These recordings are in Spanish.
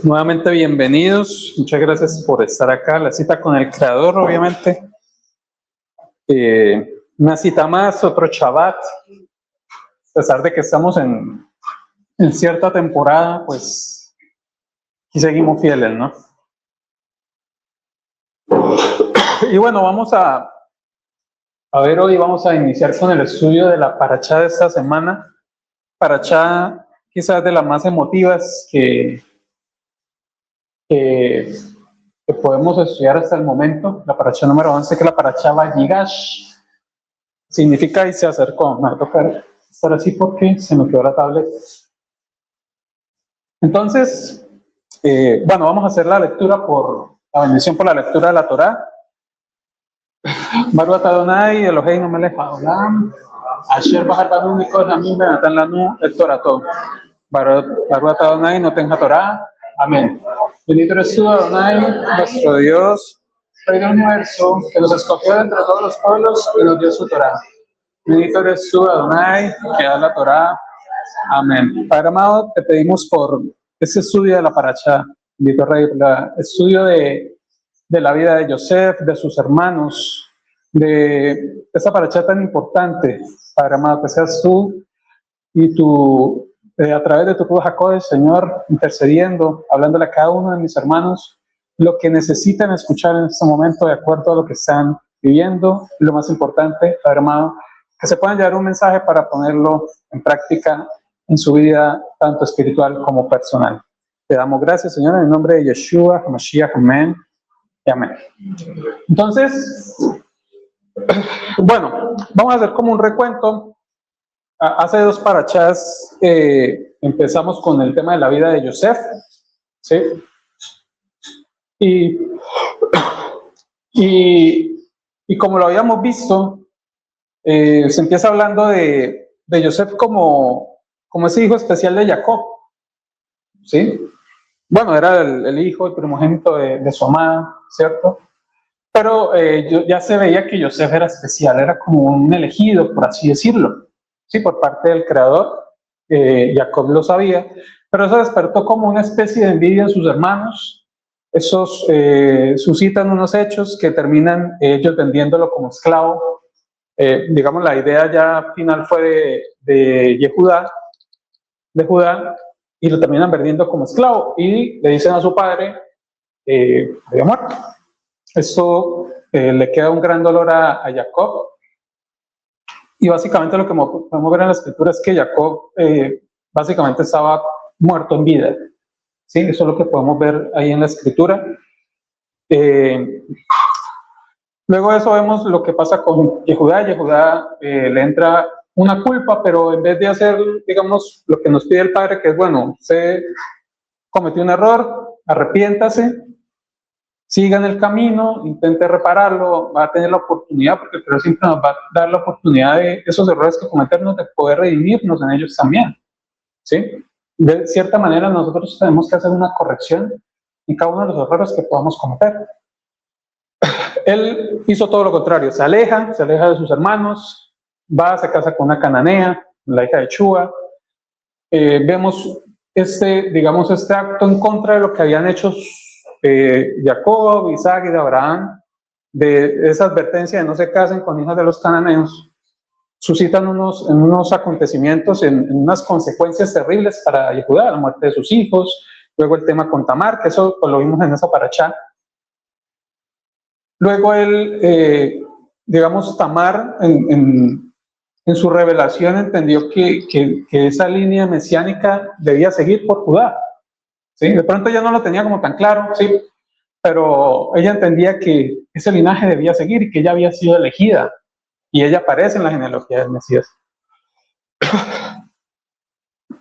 Nuevamente bienvenidos, muchas gracias por estar acá, la cita con el Creador obviamente, una cita más, otro Shabbat, a pesar de que estamos en cierta temporada, pues y seguimos fieles, ¿no? Y bueno, vamos a ver hoy, vamos a iniciar con el estudio de la parashá de esta semana, parashá quizás de las más emotivas que podemos estudiar hasta el momento, la parashá número 11, que es la parashá Vayigash, significa y se acercó. Me va a tocar estar así porque se me quedó la tablet. Entonces, bueno, vamos a hacer la lectura la bendición por la lectura de la Torá. Baruch Adonai Eloheinu melech haolam, asher bahar banu mikol hamim venatan lanu et torato. Baruch Adonai noten haTorá. Amén. Bendito eres tú, Adonai, nuestro Dios, Rey del universo, que nos escogió de entre todos los pueblos y nos dio su Torá. Bendito eres tú, Adonai, que da la Torá. Amén. Padre amado, te pedimos por este estudio de la parashá, bendito Rey, el estudio de la vida de Yosef, de sus hermanos, de esta parashá tan importante, Padre amado, que seas tú y a través de tu Ruach HaKodesh, Señor, intercediendo, hablándole a cada uno de mis hermanos lo que necesitan escuchar en este momento de acuerdo a lo que están viviendo. Y lo más importante, Padre amado, que se puedan llevar un mensaje para ponerlo en práctica en su vida, tanto espiritual como personal. Te damos gracias, Señor, en el nombre de Yeshua, HaMashiach, amén y amén. Entonces, bueno, vamos a hacer como un recuento. Hace dos parashás empezamos con el tema de la vida de Yosef, ¿sí? Y como lo habíamos visto, se empieza hablando de Yosef como ese hijo especial de Jacob, ¿sí? Bueno, era el hijo, el primogénito de su amada, ¿cierto? Pero ya se veía que Yosef era especial, era como un elegido, por así decirlo, ¿sí? Por parte del Creador. Jacob lo sabía, pero eso despertó como una especie de envidia en sus hermanos. Esos suscitan unos hechos que terminan ellos vendiéndolo como esclavo. Digamos, la idea ya final fue de Judá, y lo terminan vendiendo como esclavo, y le dicen a su padre, había muerto. Esto le queda un gran dolor a Jacob, y básicamente lo que podemos ver en la escritura es que Jacob básicamente estaba muerto en vida, ¿sí? Eso es lo que podemos ver ahí en la escritura. Luego de eso vemos lo que pasa con Yehudá. Yehudá le entra una culpa, pero en vez de hacer, digamos, lo que nos pide el padre, que es, bueno, usted cometió un error, arrepiéntase, siga en el camino, intente repararlo, va a tener la oportunidad, porque el Creador siempre nos va a dar la oportunidad de esos errores que cometemos, de poder redimirnos en ellos también, ¿sí? De cierta manera nosotros tenemos que hacer una corrección en cada uno de los errores que podamos cometer. Él hizo todo lo contrario, se aleja de sus hermanos, se casa con una cananea, la hija de Shua. Vemos este acto en contra de lo que habían hecho Jacob, Isaac y de Abraham, de esa advertencia de no se casen con hijas de los cananeos, suscitan unos acontecimientos, en unas consecuencias terribles para Judá, la muerte de sus hijos, luego el tema con Tamar, que eso pues, lo vimos en esa parashá. Luego él, Tamar, en su revelación entendió que esa línea mesiánica debía seguir por Judá, ¿sí? De pronto ya no lo tenía como tan claro, ¿sí? Pero ella entendía que ese linaje debía seguir y que ella había sido elegida, y ella aparece en la genealogía del Mesías.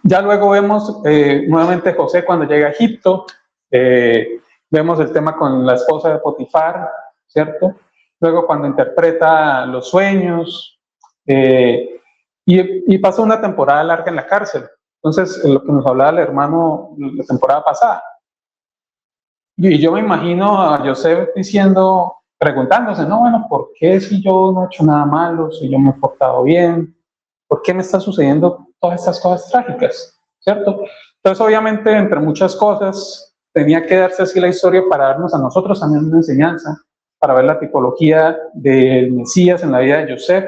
Ya luego vemos nuevamente José cuando llega a Egipto, vemos el tema con la esposa de Potifar, ¿cierto? Luego cuando interpreta los sueños, y pasa una temporada larga en la cárcel. Entonces, lo que nos hablaba el hermano la temporada pasada. Y yo me imagino a Yosef preguntándose, no, bueno, ¿por qué si yo no he hecho nada malo, si yo me he portado bien? ¿Por qué me están sucediendo todas estas cosas trágicas? ¿Cierto? Entonces, obviamente, entre muchas cosas, tenía que darse así la historia para darnos a nosotros también una enseñanza, para ver la tipología del Mesías en la vida de Joseph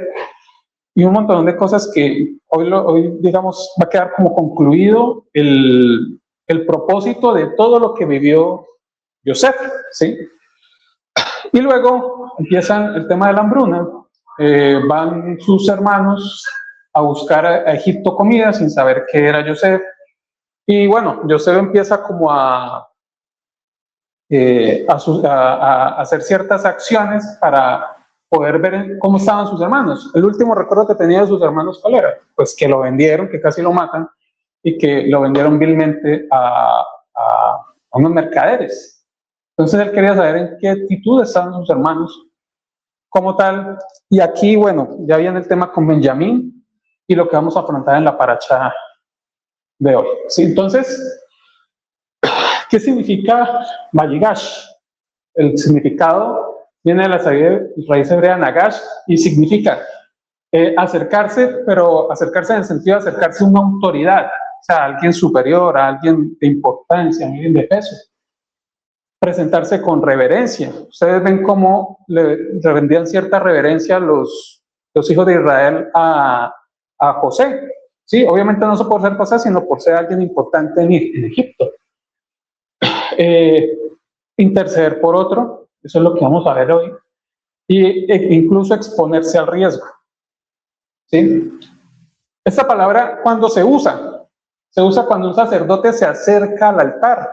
y un montón de cosas que hoy digamos, va a quedar como concluido el propósito de todo lo que vivió Joseph, ¿sí? Y luego empiezan el tema de la hambruna. Van sus hermanos a buscar a Egipto comida sin saber qué era Joseph. Y bueno, Joseph empieza como a hacer ciertas acciones para poder ver cómo estaban sus hermanos. El último recuerdo que tenía de sus hermanos, ¿cuál era? Pues que lo vendieron, que casi lo matan, y que lo vendieron vilmente a unos mercaderes. Entonces él quería saber en qué actitud estaban sus hermanos como tal. Y aquí, bueno, ya viene el tema con Benjamín y lo que vamos a afrontar en la paracha de hoy. ¿Sí? Entonces, ¿qué significa Vayigash? El significado viene de la raíz hebrea Nagash y significa acercarse, pero acercarse en el sentido de acercarse a una autoridad, o sea, a alguien superior, a alguien de importancia, a alguien de peso. Presentarse con reverencia. Ustedes ven cómo le rendían cierta reverencia los hijos de Israel a José. Sí, obviamente no solo por ser José, sino por ser alguien importante en Egipto. Interceder por otro, eso es lo que vamos a ver hoy, e incluso exponerse al riesgo. ¿Sí? Esta palabra, cuando se usa cuando un sacerdote se acerca al altar.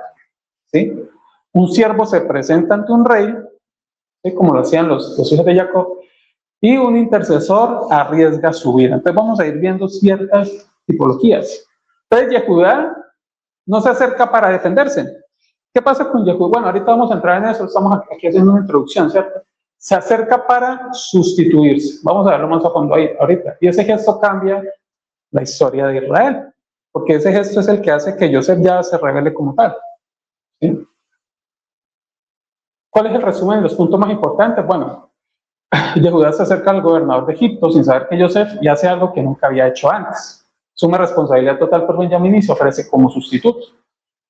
¿Sí? Un siervo se presenta ante un rey, ¿sí? Como lo hacían los hijos de Jacob, y un intercesor arriesga su vida. Entonces vamos a ir viendo ciertas tipologías. Entonces Yehudá no se acerca para defenderse. ¿Qué pasa con Yehudá? Bueno, ahorita vamos a entrar en eso, estamos aquí haciendo una introducción, ¿cierto? Se acerca para sustituirse. Vamos a verlo más a fondo ahí, ahorita. Y ese gesto cambia la historia de Israel, porque ese gesto es el que hace que Joseph ya se revele como tal. ¿Sí? ¿Cuál es el resumen de los puntos más importantes? Bueno, Yehudá se acerca al gobernador de Egipto sin saber que Joseph y hace algo que nunca había hecho antes. Asume responsabilidad total por Benjamín y se ofrece como sustituto.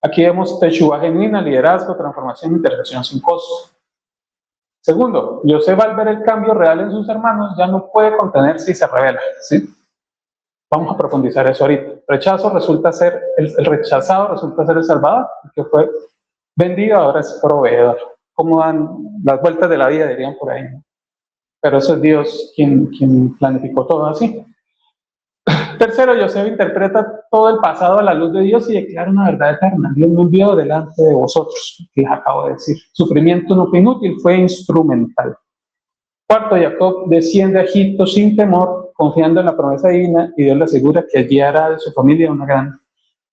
Aquí vemos teshuva genuina, liderazgo, transformación, intercesión sin costo. Segundo, Joseph al ver el cambio real en sus hermanos ya no puede contenerse y se revela. ¿Sí? Vamos a profundizar eso ahorita. El rechazado resulta ser el salvador, que fue vendido, ahora es proveedor. Como dan las vueltas de la vida, dirían por ahí. Pero eso es Dios quien planificó todo así. Tercero, Joseph interpreta todo el pasado a la luz de Dios y declara una verdad eterna. Dios me envió delante de vosotros, que les acabo de decir. Sufrimiento no fue inútil, fue instrumental. Cuarto, Jacob desciende a Egipto sin temor, confiando en la promesa divina, y Dios le asegura que allí hará de su familia una gran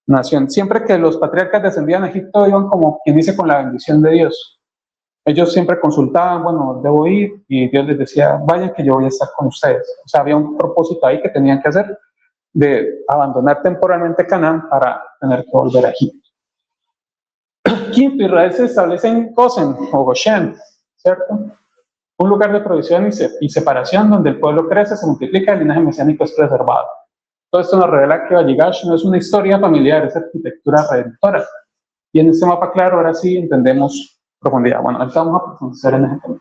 nación. Siempre que los patriarcas descendían a Egipto, iban como quien dice con la bendición de Dios. Ellos siempre consultaban, bueno, debo ir, y Dios les decía, vayan que yo voy a estar con ustedes. O sea, había un propósito ahí que tenían que hacer, de abandonar temporalmente Canaán para tener que volver a Egipto. Quinto, Israel se establece en Gosen o Goshen, ¿cierto? Un lugar de provisión y separación donde el pueblo crece, se multiplica, el linaje mesiánico es preservado. Todo esto nos revela que Vayigash no es una historia familiar, es arquitectura redentora. Y en este mapa claro, ahora sí entendemos profundidad. Bueno, ahorita vamos a profundizar en ese tema.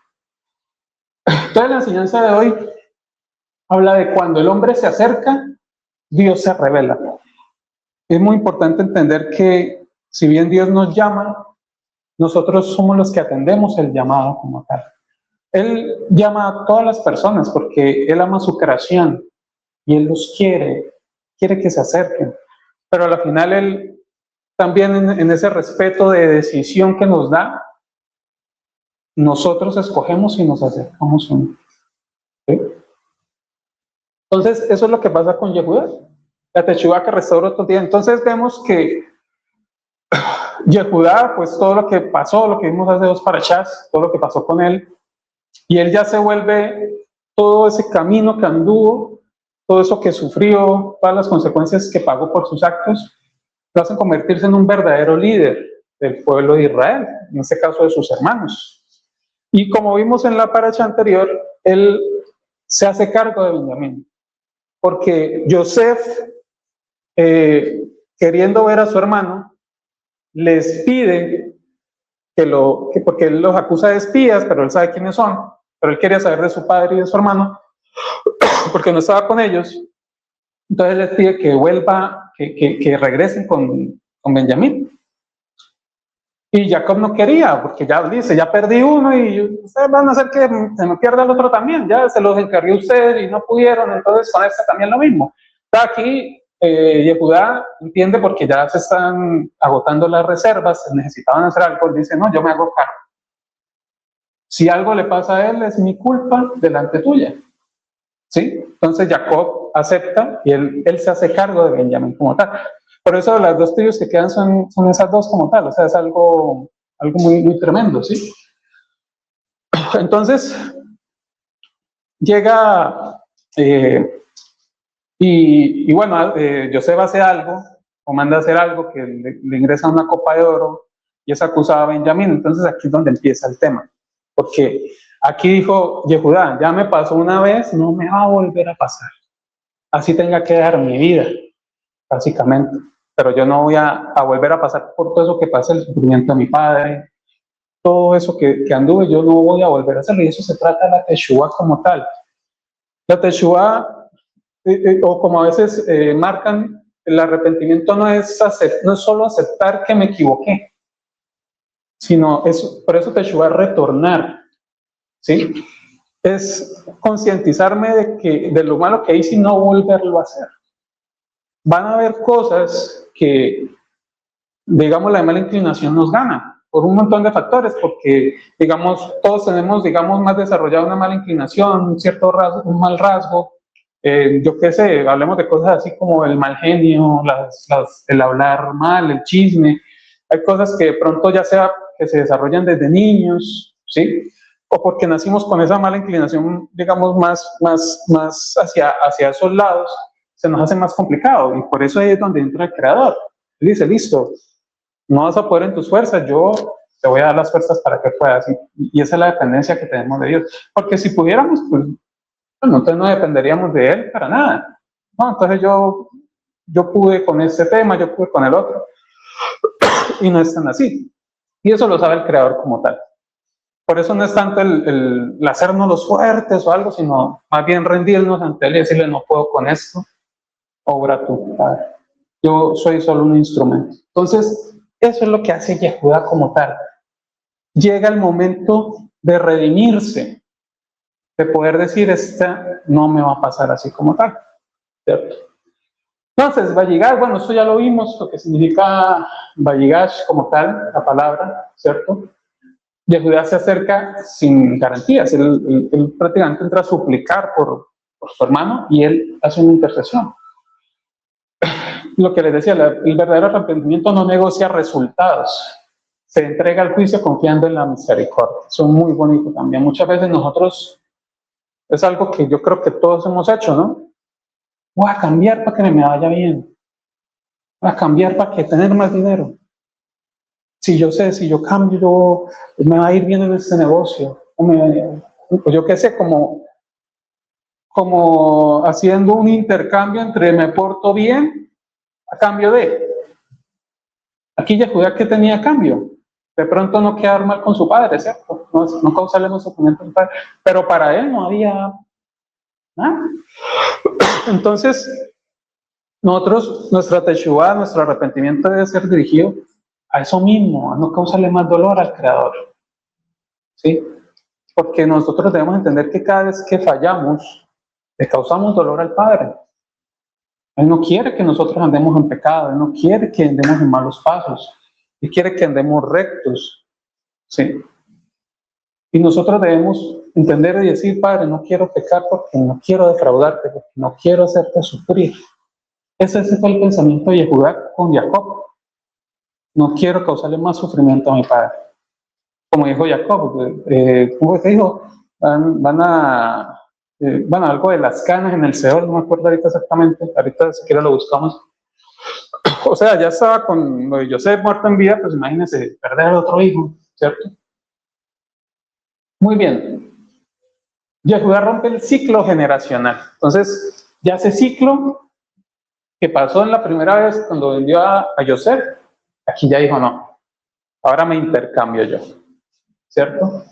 Entonces la enseñanza de hoy habla de cuando el hombre se acerca, Dios se revela. Es muy importante entender que si bien Dios nos llama, nosotros somos los que atendemos el llamado como tal. Él llama a todas las personas porque Él ama su creación y Él los quiere que se acerquen. Pero al final Él también en ese respeto de decisión que nos da, nosotros escogemos y nos acercamos a Él. ¿Sí? Entonces, eso es lo que pasa con Yehudá. La teshuva que restauró otro día. Entonces vemos que Yehudá, pues todo lo que pasó, lo que vimos hace dos parashas, todo lo que pasó con él, y él ya se vuelve todo ese camino que anduvo, todo eso que sufrió, todas las consecuencias que pagó por sus actos, lo hacen convertirse en un verdadero líder del pueblo de Israel, en este caso de sus hermanos. Y como vimos en la parasha anterior, él se hace cargo de Benjamín, porque Joseph queriendo ver a su hermano, les pide porque él los acusa de espías, pero él sabe quiénes son, pero él quería saber de su padre y de su hermano, porque no estaba con ellos. Entonces les pide que vuelva, que regresen con Benjamín. Y Jacob no quería, porque ya dice, ya perdí uno y ustedes van a hacer que se me pierda el otro también, ya se los encargué ustedes y no pudieron, entonces con este también lo mismo. Está aquí, Yehudá entiende porque ya se están agotando las reservas, necesitaban hacer algo, dice, no, yo me hago cargo. Si algo le pasa a él, es mi culpa delante tuya. ¿Sí? Entonces Jacob acepta y él se hace cargo de Benjamín como tal. Por eso las dos tribus que quedan son esas dos como tal, o sea, es algo muy, muy tremendo, ¿sí? Entonces llega y bueno, José hace algo o manda a hacer algo que le ingresa una copa de oro y es acusado a Benjamín. Entonces aquí es donde empieza el tema, porque aquí dijo Yehudá, ya me pasó una vez, no me va a volver a pasar, así tenga que dar mi vida, básicamente, pero yo no voy a volver a pasar por todo eso que pasa, el sufrimiento de mi padre, todo eso que anduve, yo no voy a volver a hacerlo. Y eso se trata de la Teshuvá como tal. La Teshuvá, o como a veces marcan, el arrepentimiento no es solo aceptar que me equivoqué, sino por eso Teshuvá es retornar, ¿sí? Es concientizarme de lo malo que hice y no volverlo a hacer. Van a haber cosas que, digamos, la mala inclinación nos gana por un montón de factores, porque, digamos, todos tenemos, digamos, más desarrollada una mala inclinación, un cierto rasgo, un mal rasgo, yo qué sé, hablemos de cosas así como el mal genio, el hablar mal, el chisme. Hay cosas que de pronto ya sea que se desarrollan desde niños, ¿sí? O porque nacimos con esa mala inclinación, digamos, más hacia esos lados, se nos hace más complicado, y por eso ahí es donde entra el creador. Él dice, listo, no vas a poder en tus fuerzas, yo te voy a dar las fuerzas para que puedas. Y esa es la dependencia que tenemos de Dios. Porque si pudiéramos, pues, bueno, entonces no dependeríamos de Él para nada. No, entonces yo pude con este tema, yo pude con el otro. Y no es tan así. Y eso lo sabe el creador como tal. Por eso no es tanto el hacernos los fuertes o algo, sino más bien rendirnos ante Él y decirle, no puedo con esto, obra tú, Padre. Yo soy solo un instrumento. Entonces, eso es lo que hace Yehudá como tal. Llega el momento de redimirse, de poder decir, esta no me va a pasar así como tal, ¿cierto? Entonces, Vayigash, bueno, eso ya lo vimos, lo que significa Vayigash como tal, la palabra, ¿cierto? Yehudá se acerca sin garantías, él prácticamente entra a suplicar por su hermano y él hace una intercesión. Lo que les decía, el verdadero arrepentimiento no negocia resultados, se entrega al juicio confiando en la misericordia. Eso es muy bonito también. Muchas veces nosotros, es algo que yo creo que todos hemos hecho, ¿no? Voy a cambiar para que me vaya bien, voy a cambiar para que tener más dinero. Si yo sé, si yo cambio, me va a ir bien en este negocio. O yo qué sé, como haciendo un intercambio entre me porto bien a cambio de. Aquí Yehudá, ¿qué tenía a cambio? De pronto no quedar mal con su padre, ¿cierto? No causarle un sufrimiento a su padre, pero para él no había nada. Entonces, nuestra teshuvá, nuestro arrepentimiento debe ser dirigido a eso mismo, a no causarle más dolor al Creador, ¿sí? Porque nosotros debemos entender que cada vez que fallamos, le causamos dolor al Padre. Él no quiere que nosotros andemos en pecado, Él no quiere que andemos en malos pasos, Él quiere que andemos rectos, ¿sí? Y nosotros debemos entender y decir, Padre, no quiero pecar porque no quiero defraudarte, porque no quiero hacerte sufrir. Ese fue el pensamiento de Yehudá con Jacob. No quiero causarle más sufrimiento a mi padre. Como dijo Jacob, ¿cómo se dijo? Van a algo de las canas en el Seol, no me acuerdo ahorita exactamente, ahorita si quiera lo buscamos. O sea, ya estaba con lo de José muerto en vida, pues imagínense, perder al otro hijo, ¿cierto? Muy bien. Yehudá rompe el ciclo generacional. Entonces, ya ese ciclo que pasó en la primera vez cuando vendió a Yosef, aquí ya dijo no, ahora me intercambio yo, ¿cierto?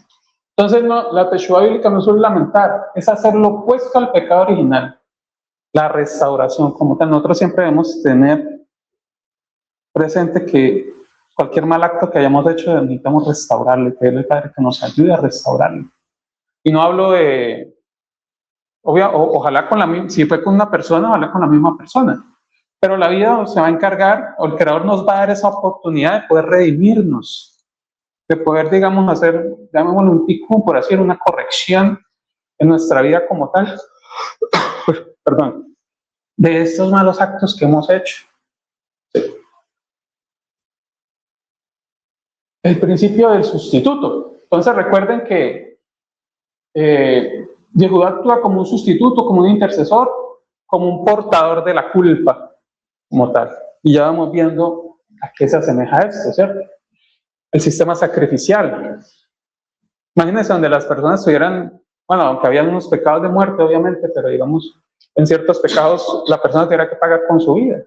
Entonces no, la Teshuvá bíblica no es solo lamentar, es hacer lo opuesto al pecado original, la restauración como tal. Nosotros siempre debemos tener presente que cualquier mal acto que hayamos hecho necesitamos restaurarle, pedirle al Padre que nos ayude a restaurarlo. Y no hablo de, ojalá con la misma, si fue con una persona, ojalá con la misma persona. Pero la vida se va a encargar, o el Creador nos va a dar esa oportunidad de poder redimirnos, de poder, digamos, hacer, llamémoslo un tikkun, por hacer una corrección en nuestra vida como tal, perdón, de estos malos actos que hemos hecho. El principio del sustituto. Entonces recuerden que Yehudá actúa como un sustituto, como un intercesor, como un portador de la culpa, como tal. Y ya vamos viendo a qué se asemeja esto, ¿cierto? El sistema sacrificial. Imagínense donde las personas tuvieran, bueno, aunque había unos pecados de muerte, obviamente, pero digamos, en ciertos pecados la persona tuviera que pagar con su vida.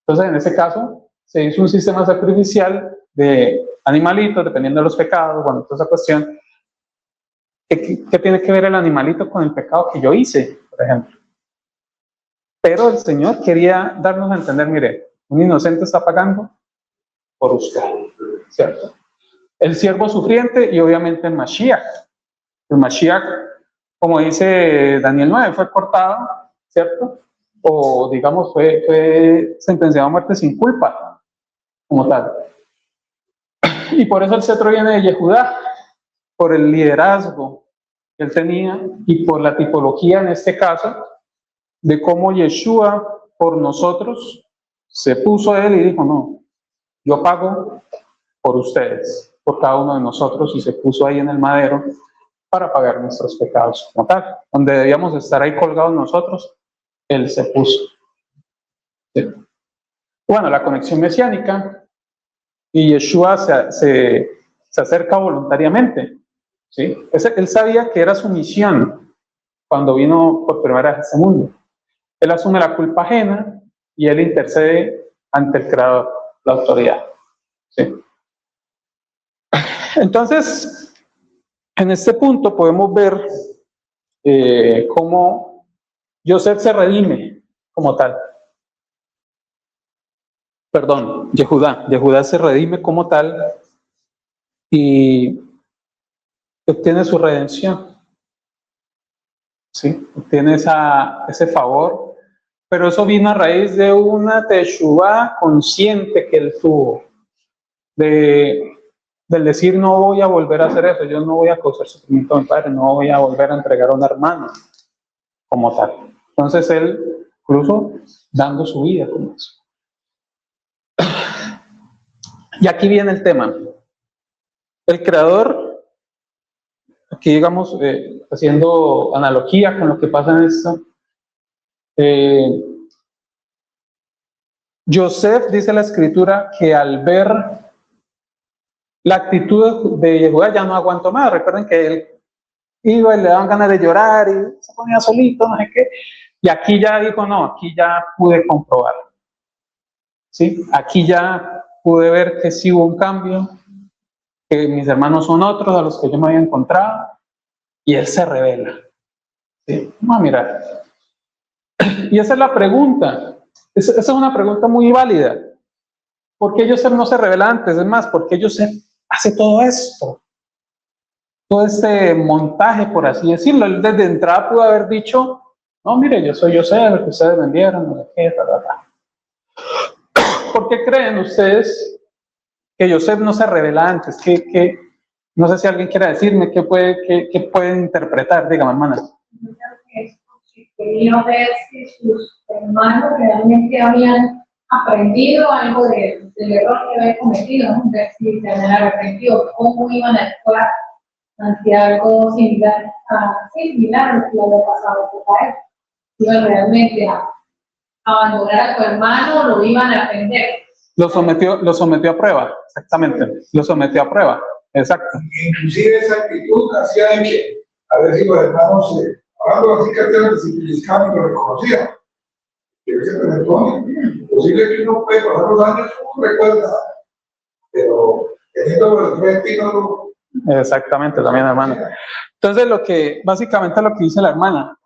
Entonces, en ese caso, se hizo un sistema sacrificial de animalitos, dependiendo de los pecados, bueno, toda esa cuestión. ¿Qué tiene que ver el animalito con el pecado que yo hice, por ejemplo? Pero el Señor quería darnos a entender, mire, un inocente está pagando por usted, ¿cierto? El siervo sufriente y obviamente el Mashiach. El Mashiach, como dice Daniel 9, fue cortado, ¿cierto? O digamos, fue sentenciado a muerte sin culpa, como tal. Y por eso el cetro viene de Yehudá, por el liderazgo que él tenía y por la tipología en este caso de cómo Yeshua por nosotros se puso a él y dijo, no, yo pago por ustedes, por cada uno de nosotros, y se puso ahí en el madero para pagar nuestros pecados como tal. Donde debíamos estar ahí colgados nosotros, él se puso. ¿Sí? Bueno, la conexión mesiánica, y Yeshua se acerca voluntariamente. ¿Sí? Él sabía que era su misión cuando vino por primera vez a este mundo. Él asume la culpa ajena y él intercede ante el Creador, la autoridad. ¿Sí? Entonces, en este punto podemos ver cómo Yosef se redime como tal. Perdón, Yehudá se redime como tal y obtiene su redención. ¿Sí? Obtiene ese favor, pero eso vino a raíz de una teshuvá consciente que él tuvo, del decir no voy a volver a hacer eso, yo no voy a causar sufrimiento a mi padre, no voy a volver a entregar a un hermano como tal. Entonces él, incluso dando su vida como eso. Y aquí viene el tema. El Creador, aquí digamos, haciendo analogía con lo que pasa en esto, Yosef, dice la escritura, que al ver la actitud de Yehudá ya no aguantó más. Recuerden que él iba y le daban ganas de llorar y se ponía solito, no sé qué. Y aquí ya dijo, no, aquí ya pude comprobar. ¿Sí? Aquí ya pude ver que sí hubo un cambio, que mis hermanos son otros a los que yo me había encontrado, y él se revela. ¿Sí? Vamos a mirar. Y esa es la pregunta. Esa es una pregunta muy válida. ¿Por qué Yosef no se revela antes? Es más, ¿por qué Yosef hace todo esto? Todo este montaje, por así decirlo. Él desde entrada pudo haber dicho, no, mire, yo soy Yosef, el que ustedes vendieron, no sé qué, ¿Por qué creen ustedes que Yosef no se revela antes? No sé si alguien quiere decirme qué pueden interpretar, dígame, hermana. Quería ver si sus hermanos realmente habían aprendido algo del error que habían cometido, ¿no? Ver si se habían arrepentido, cómo iban a actuar ante algo similar a lo que había pasado por él. Iban realmente a abandonar a su hermano o lo iban a aprender. Lo sometió a prueba, exactamente. Lo sometió a prueba, exacto. Inclusive esa actitud hacía de que, a ver si los hermanos, hablando así que se pellizcaban y lo reconocían. Debe ser tremendo. Posible que uno puede pasar los años, no recuerda, pero teniendo el espíritu. Exactamente, también, hermano. Entonces, básicamente lo que dice la hermana,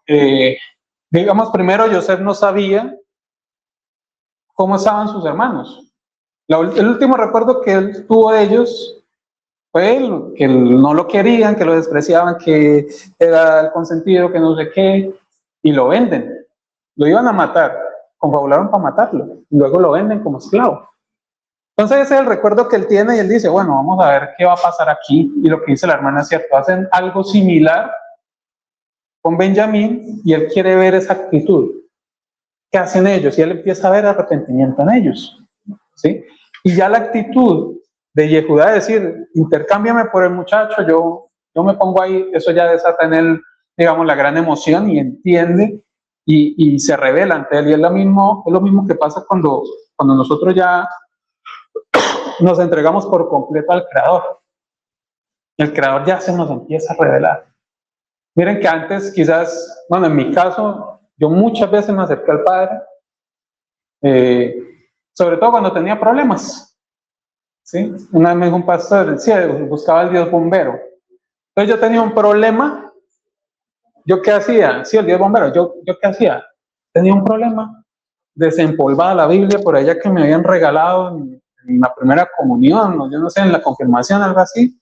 digamos, primero Joseph no sabía cómo estaban sus hermanos. El último recuerdo que él tuvo de ellos fue que no lo querían, que lo despreciaban, que era el consentido, que no sé qué, y lo venden. Lo iban a matar, confabularon para matarlo, y luego lo venden como esclavo. Entonces ese es el recuerdo que él tiene y él dice, bueno, vamos a ver qué va a pasar aquí. Y lo que dice la hermana es cierto, hacen algo similar con Benjamín y él quiere ver esa actitud. ¿Qué hacen ellos? Y él empieza a ver arrepentimiento en ellos. ¿Sí? Y ya la actitud de Yehudá de decir, intercámbiame por el muchacho, yo me pongo ahí, eso ya desata en él, digamos, la gran emoción y entiende y se revela ante él. Y es lo mismo que pasa cuando nosotros ya nos entregamos por completo al Creador. El Creador ya se nos empieza a revelar. Miren que antes quizás, bueno, en mi caso, yo muchas veces me acerqué al Padre, sobre todo cuando tenía problemas. ¿Sí? Una vez me dijo un pastor, decía, buscaba al Dios bombero. Entonces yo tenía un problema, ¿yo qué hacía? Sí, el Dios bombero, ¿yo qué hacía? Tenía un problema, desempolvaba la Biblia por allá que me habían regalado en la primera comunión, o yo no sé, en la confirmación, algo así.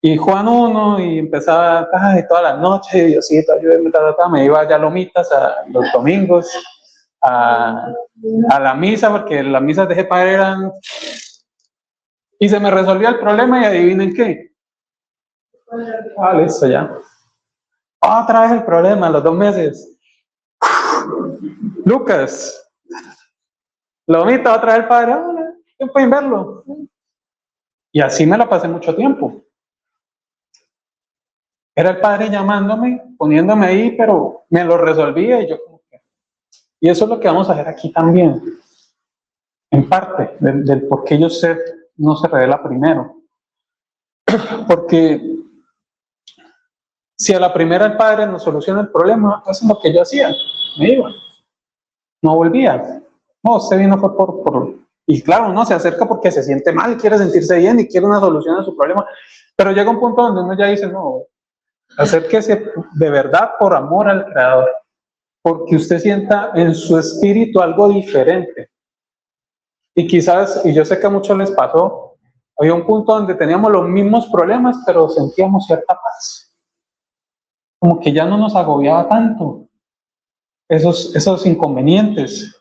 Y Juan 1, y empezaba todas las noches, Diosito, ayúdame, me iba ya a Lomitas los domingos, a la misa, porque las misas de Jepa eran... Y se me resolvió el problema y adivinen qué. Listo, ya. Otra vez el problema, a los 2 meses. Lucas, Lomita, otra vez el padre, ¿qué pueden verlo? Y así me la pasé mucho tiempo. Era el padre llamándome, poniéndome ahí, pero me lo resolvía y yo como que... Y eso es lo que vamos a hacer aquí también. En parte, del por qué Joseph no se revela primero. Porque si a la primera el padre nos soluciona el problema, eso es lo que yo hacía. Me iba. No volvía. No, usted vino fue por... Y claro, uno se acerca porque se siente mal, quiere sentirse bien y quiere una solución a su problema. Pero llega un punto donde uno ya dice, no, acérquese de verdad por amor al Creador. Porque usted sienta en su espíritu algo diferente. Y quizás, y yo sé que a muchos les pasó, había un punto donde teníamos los mismos problemas, pero sentíamos cierta paz. Como que ya no nos agobiaba tanto esos inconvenientes.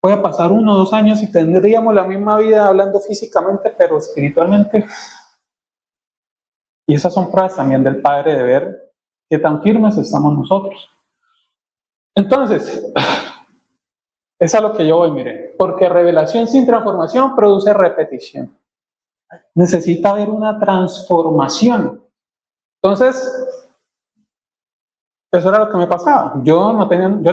Puede pasar 1 o 2 años y tendríamos la misma vida hablando físicamente, pero espiritualmente. Y esas son pruebas también del Padre de ver qué tan firmes estamos nosotros. Entonces, es a lo que yo voy, miren, porque revelación sin transformación produce repetición. Necesita haber una transformación. Entonces, eso era lo que me pasaba. Yo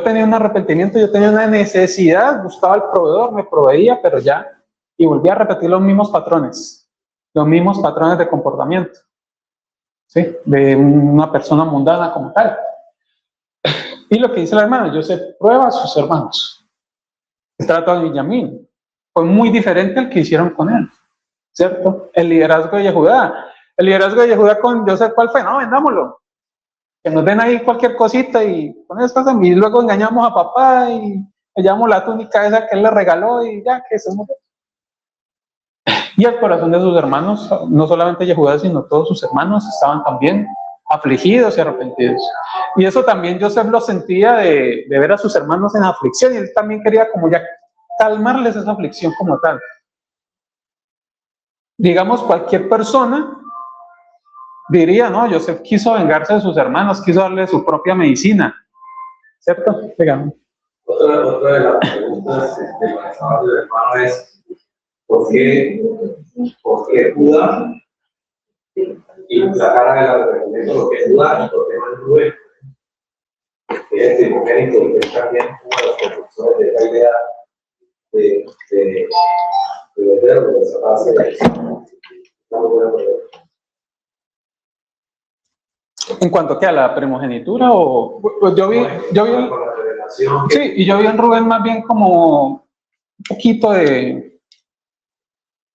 tenía un arrepentimiento, yo tenía una necesidad, buscaba al proveedor, me proveía, pero ya, y volvía a repetir los mismos patrones de comportamiento, ¿sí? De una persona mundana como tal. Y lo que dice la hermana, Joseph prueba a sus hermanos. El trato de Benjamín fue muy diferente al que hicieron con él, ¿cierto? El liderazgo de Yehudá con Joseph, ¿cuál fue? No, vendámoslo. Que nos den ahí cualquier cosita y con eso pasan, y luego engañamos a papá y le llevamos la túnica esa que él le regaló y ya que se murió. Y el corazón de sus hermanos, no solamente Yehudá, sino todos sus hermanos estaban también afligidos y arrepentidos. Y eso también Joseph lo sentía de ver a sus hermanos en aflicción, y él también quería como ya calmarles esa aflicción como tal. Digamos, cualquier persona diría, no, Joseph quiso vengarse de sus hermanos, quiso darle su propia medicina, ¿cierto? Dígame. Otra de las preguntas del hermano es, ¿por qué Judá? Y la cara del argumento, ¿por qué Judá y por qué no es Rubén? Que es primogénito y que es también uno de los precursores de esta idea de vender o de separarse de En cuanto que a la primogenitura, o pues yo vi revelación que Sí, y yo vi en Rubén más bien como un poquito de,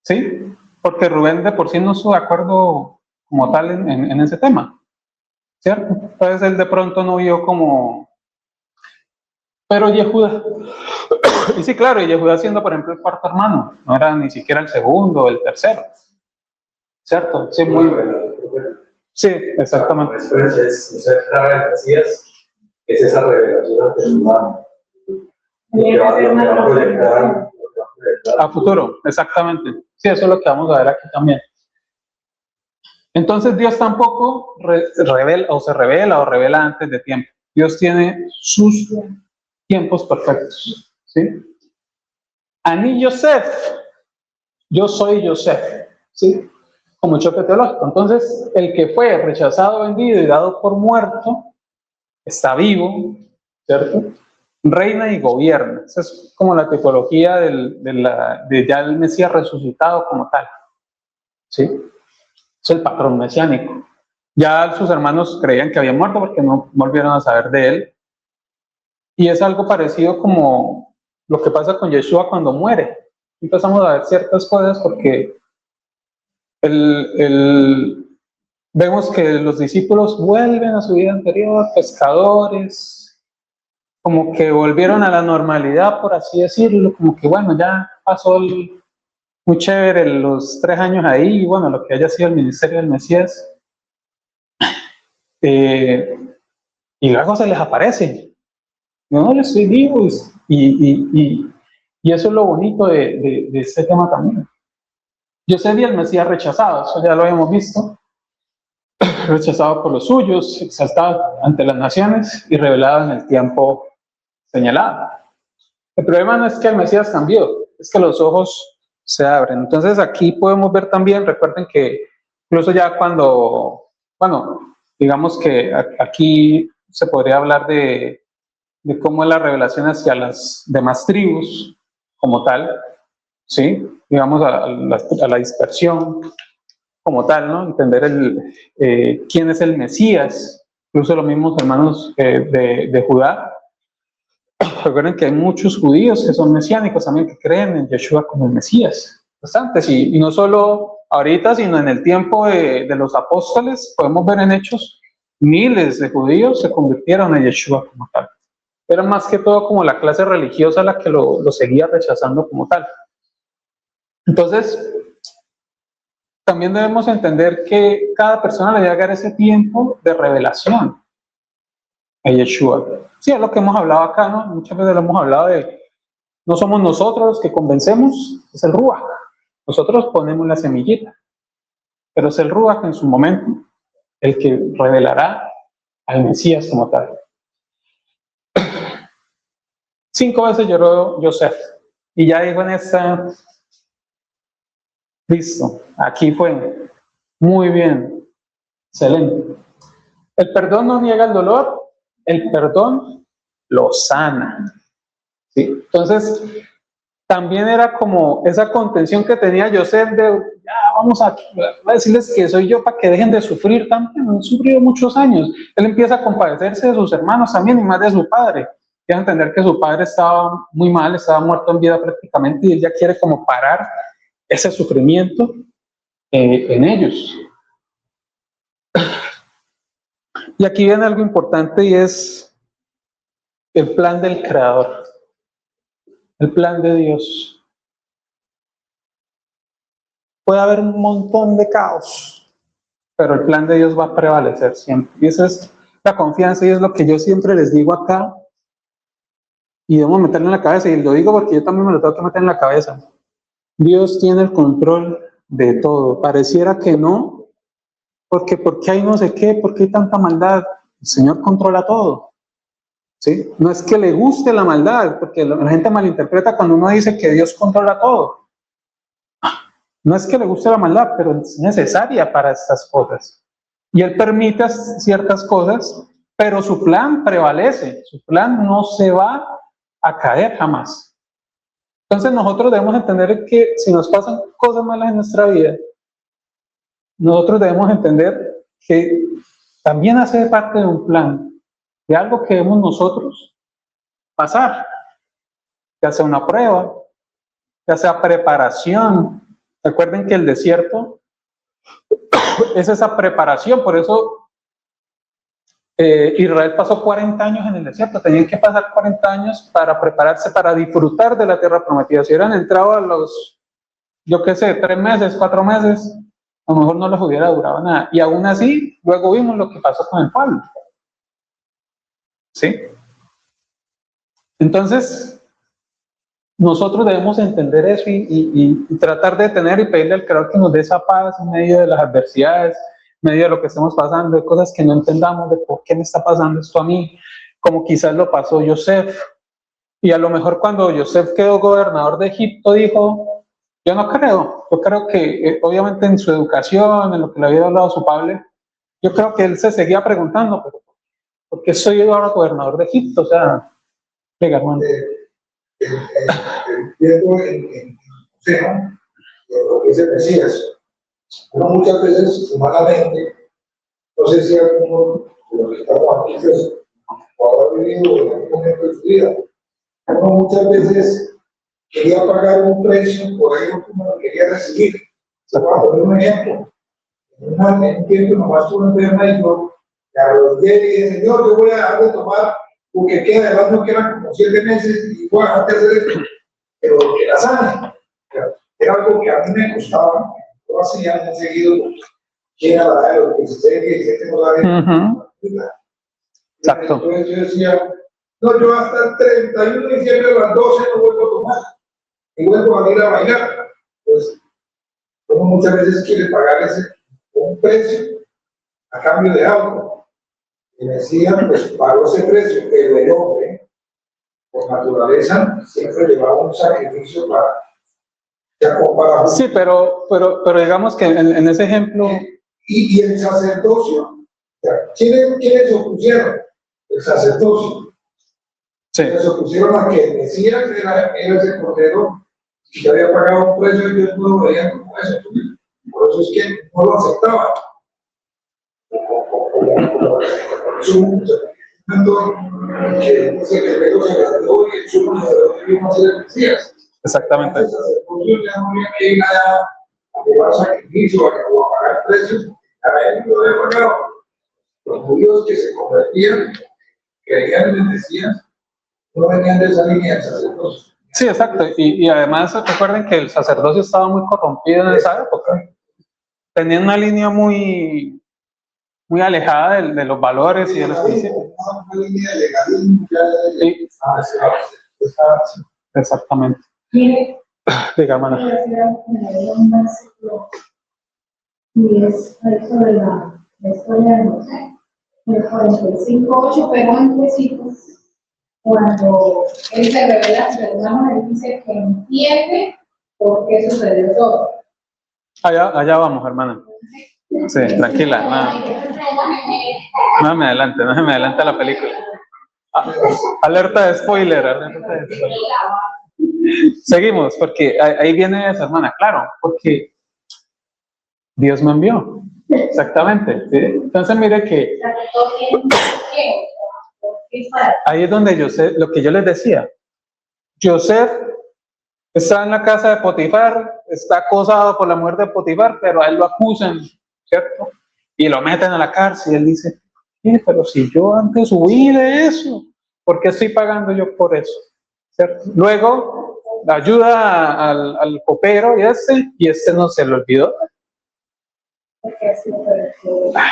sí, porque Rubén de por sí no estuvo de acuerdo como tal en ese tema, ¿cierto? Entonces él de pronto no vio como, pero Yehuda, y sí, claro, y Yehuda siendo por ejemplo el cuarto hermano, no era ni siquiera el segundo o el tercero, ¿cierto? Sí, muy, sí, exactamente. es el Mesías, es esa revelación ante el humano. Tiene que ser una Proyectar. A futuro, exactamente. Sí, eso es lo que vamos a ver aquí también. Entonces Dios tampoco revela o revela antes de tiempo. Dios tiene sus tiempos perfectos, ¿sí? Ani Yosef, yo soy Yosef, ¿sí? Como choque teológico. Entonces, el que fue rechazado, vendido y dado por muerto, está vivo, ¿cierto? Reina y gobierna. Esa es como la tipología de ya el Mesías resucitado como tal, ¿sí? Es el patrón mesiánico. Ya sus hermanos creían que había muerto porque no volvieron a saber de él. Y es algo parecido como lo que pasa con Yeshua cuando muere. Empezamos a ver ciertas cosas porque vemos que los discípulos vuelven a su vida anterior, pescadores, como que volvieron a la normalidad, por así decirlo, como que bueno, ya pasó muy chévere los 3 años ahí, y bueno, lo que haya sido el ministerio del Mesías. Y luego se les aparece. No, yo estoy vivo y eso es lo bonito de este tema también. Yo sería el Mesías rechazado, eso ya lo habíamos visto, rechazado por los suyos, exaltado ante las naciones y revelado en el tiempo señalado. El problema no es que el Mesías cambió, es que los ojos se abren. Entonces aquí podemos ver también, recuerden que incluso ya cuando, bueno, digamos que aquí se podría hablar de cómo es la revelación hacia las demás tribus como tal, ¿sí? Digamos a la dispersión como tal, ¿no? Entender quién es el Mesías, incluso los mismos hermanos de Judá. Recuerden que hay muchos judíos que son mesiánicos también, que creen en Yeshua como el Mesías. Bastantes, y no solo ahorita, sino en el tiempo de los apóstoles, podemos ver en Hechos, miles de judíos se convirtieron en Yeshua como tal. Era más que todo como la clase religiosa la que lo seguía rechazando como tal. Entonces, también debemos entender que cada persona le debe llegar ese tiempo de revelación a Yeshua. Sí, es lo que hemos hablado acá, ¿no? Muchas veces lo hemos hablado de, no somos nosotros los que convencemos, es el Ruach. Nosotros ponemos la semillita, pero es el Ruach en su momento el que revelará al Mesías como tal. 5 veces lloró Yosef, y ya dijo en esta, listo, aquí fue, muy bien, excelente. El perdón no niega el dolor, el perdón lo sana, ¿sí? Entonces, también era como esa contención que tenía Yosef de, ya vamos a decirles que soy yo para que dejen de sufrir también, han sufrido muchos años. Él empieza a compadecerse de sus hermanos también y más de su padre. Empieza a entender que su padre estaba muy mal, estaba muerto en vida prácticamente y él ya quiere como parar ese sufrimiento en ellos. Y aquí viene algo importante y es el plan del Creador, el plan de Dios. Puede haber un montón de caos, pero el plan de Dios va a prevalecer siempre. Y esa es la confianza y es lo que yo siempre les digo acá. Y debemos meterlo en la cabeza, y lo digo porque yo también me lo tengo que meter en la cabeza. Dios tiene el control de todo. Pareciera que no, porque hay no sé qué, porque hay tanta maldad. El Señor controla todo. ¿Sí? No es que le guste la maldad, porque la gente malinterpreta cuando uno dice que Dios controla todo. No es que le guste la maldad, pero es necesaria para estas cosas. Y Él permite ciertas cosas, pero su plan prevalece. Su plan no se va a caer jamás. Entonces nosotros debemos entender que si nos pasan cosas malas en nuestra vida, nosotros debemos entender que también hace parte de un plan, de algo que vemos nosotros, pasar, ya sea una prueba, ya sea preparación. Recuerden que el desierto es esa preparación, por eso Israel pasó 40 años en el desierto, tenían que pasar 40 años para prepararse, para disfrutar de la tierra prometida. Si hubieran entrado a los, yo qué sé, 3 meses, 4 meses, a lo mejor no les hubiera durado nada. Y aún así, luego vimos lo que pasó con el pueblo. ¿Sí? Entonces, nosotros debemos entender eso y tratar de tener y pedirle al Creador que nos dé esa paz en medio de las adversidades, en medio de lo que estamos pasando, de cosas que no entendamos, de por qué me está pasando esto a mí, como quizás lo pasó Yosef. Y a lo mejor cuando Yosef quedó gobernador de Egipto dijo, yo no creo, yo creo que obviamente en su educación, en lo que le había hablado su padre, yo creo que él se seguía preguntando, pero ¿por qué soy yo ahora gobernador de Egipto? O sea, venga, hermano. Viendo en consejo, lo que dice Mesías, uno muchas veces humanamente, no sé si alguno de los que estamos aquí o habrá vivido en algún momento de su vida, uno muchas veces quería pagar un precio por algo que uno quería recibir. Voy a poner un ejemplo. En un tiempo nomás tuve un enferma y yo le arrodillé y dije, Señor, yo voy a dejar de tomar porque queda, además no quedan como 7 meses y voy a dejar de hacer esto, pero que la sane. Era algo que a mí me costaba, yo hacía muy seguido, que era la de los 16, 17 no. Exacto. Entonces yo decía, no, yo hasta el 31 de diciembre a las 12 no vuelvo a tomar y vuelvo a ir a bailar. Pues, uno muchas veces quiere pagar un precio a cambio de algo. Y me decían, pues pagó ese precio, pero el hombre, por naturaleza, siempre llevaba un sacrificio para sí, pero digamos que en ese ejemplo. Y el sacerdocio, ¿quiénes se opusieron? El sacerdocio. Sí. Se opusieron a que el Mesías era ese cordero y que había pagado un precio y ellos no lo veían como eso. Por eso es que no lo aceptaban. Que dice que el rey se ganó y el sumo se vino a ser el Mesías. Exactamente. Entonces, el sacerdocio ya no había que ir allá a llevar sacrificio, a pagar precios, a él lo había pagado. Los judíos que se convertían, creían en el Mesías, no venían de esa línea del sacerdocio. Sí, exacto. Y además recuerden que el sacerdocio estaba muy corrompido en esa época. Tenían una línea muy alejada de los valores y de los principios. Una línea de legalismo. Sí. Exactamente. Diga, hermano. Y es sobre la historia de José, el 45:8, pero antes cuando él se revela a su hermano, él dice que entiende por qué sucedió todo. Allá vamos, hermana. Sí, tranquila. No me adelante la película. Alerta de spoiler. Seguimos, porque ahí viene esa hermana, claro, porque Dios me envió. Exactamente. ¿Sí? Entonces mire que ahí es donde Yosef, lo que yo les decía, Yosef está en la casa de Potifar, está acosado por la muerte de Potifar, pero a él lo acusan, ¿cierto? Y lo meten a la cárcel y él dice, pero si yo antes huí de eso, ¿por qué estoy pagando yo por eso? ¿Cierto? Luego ayuda al copero y este no se lo olvidó.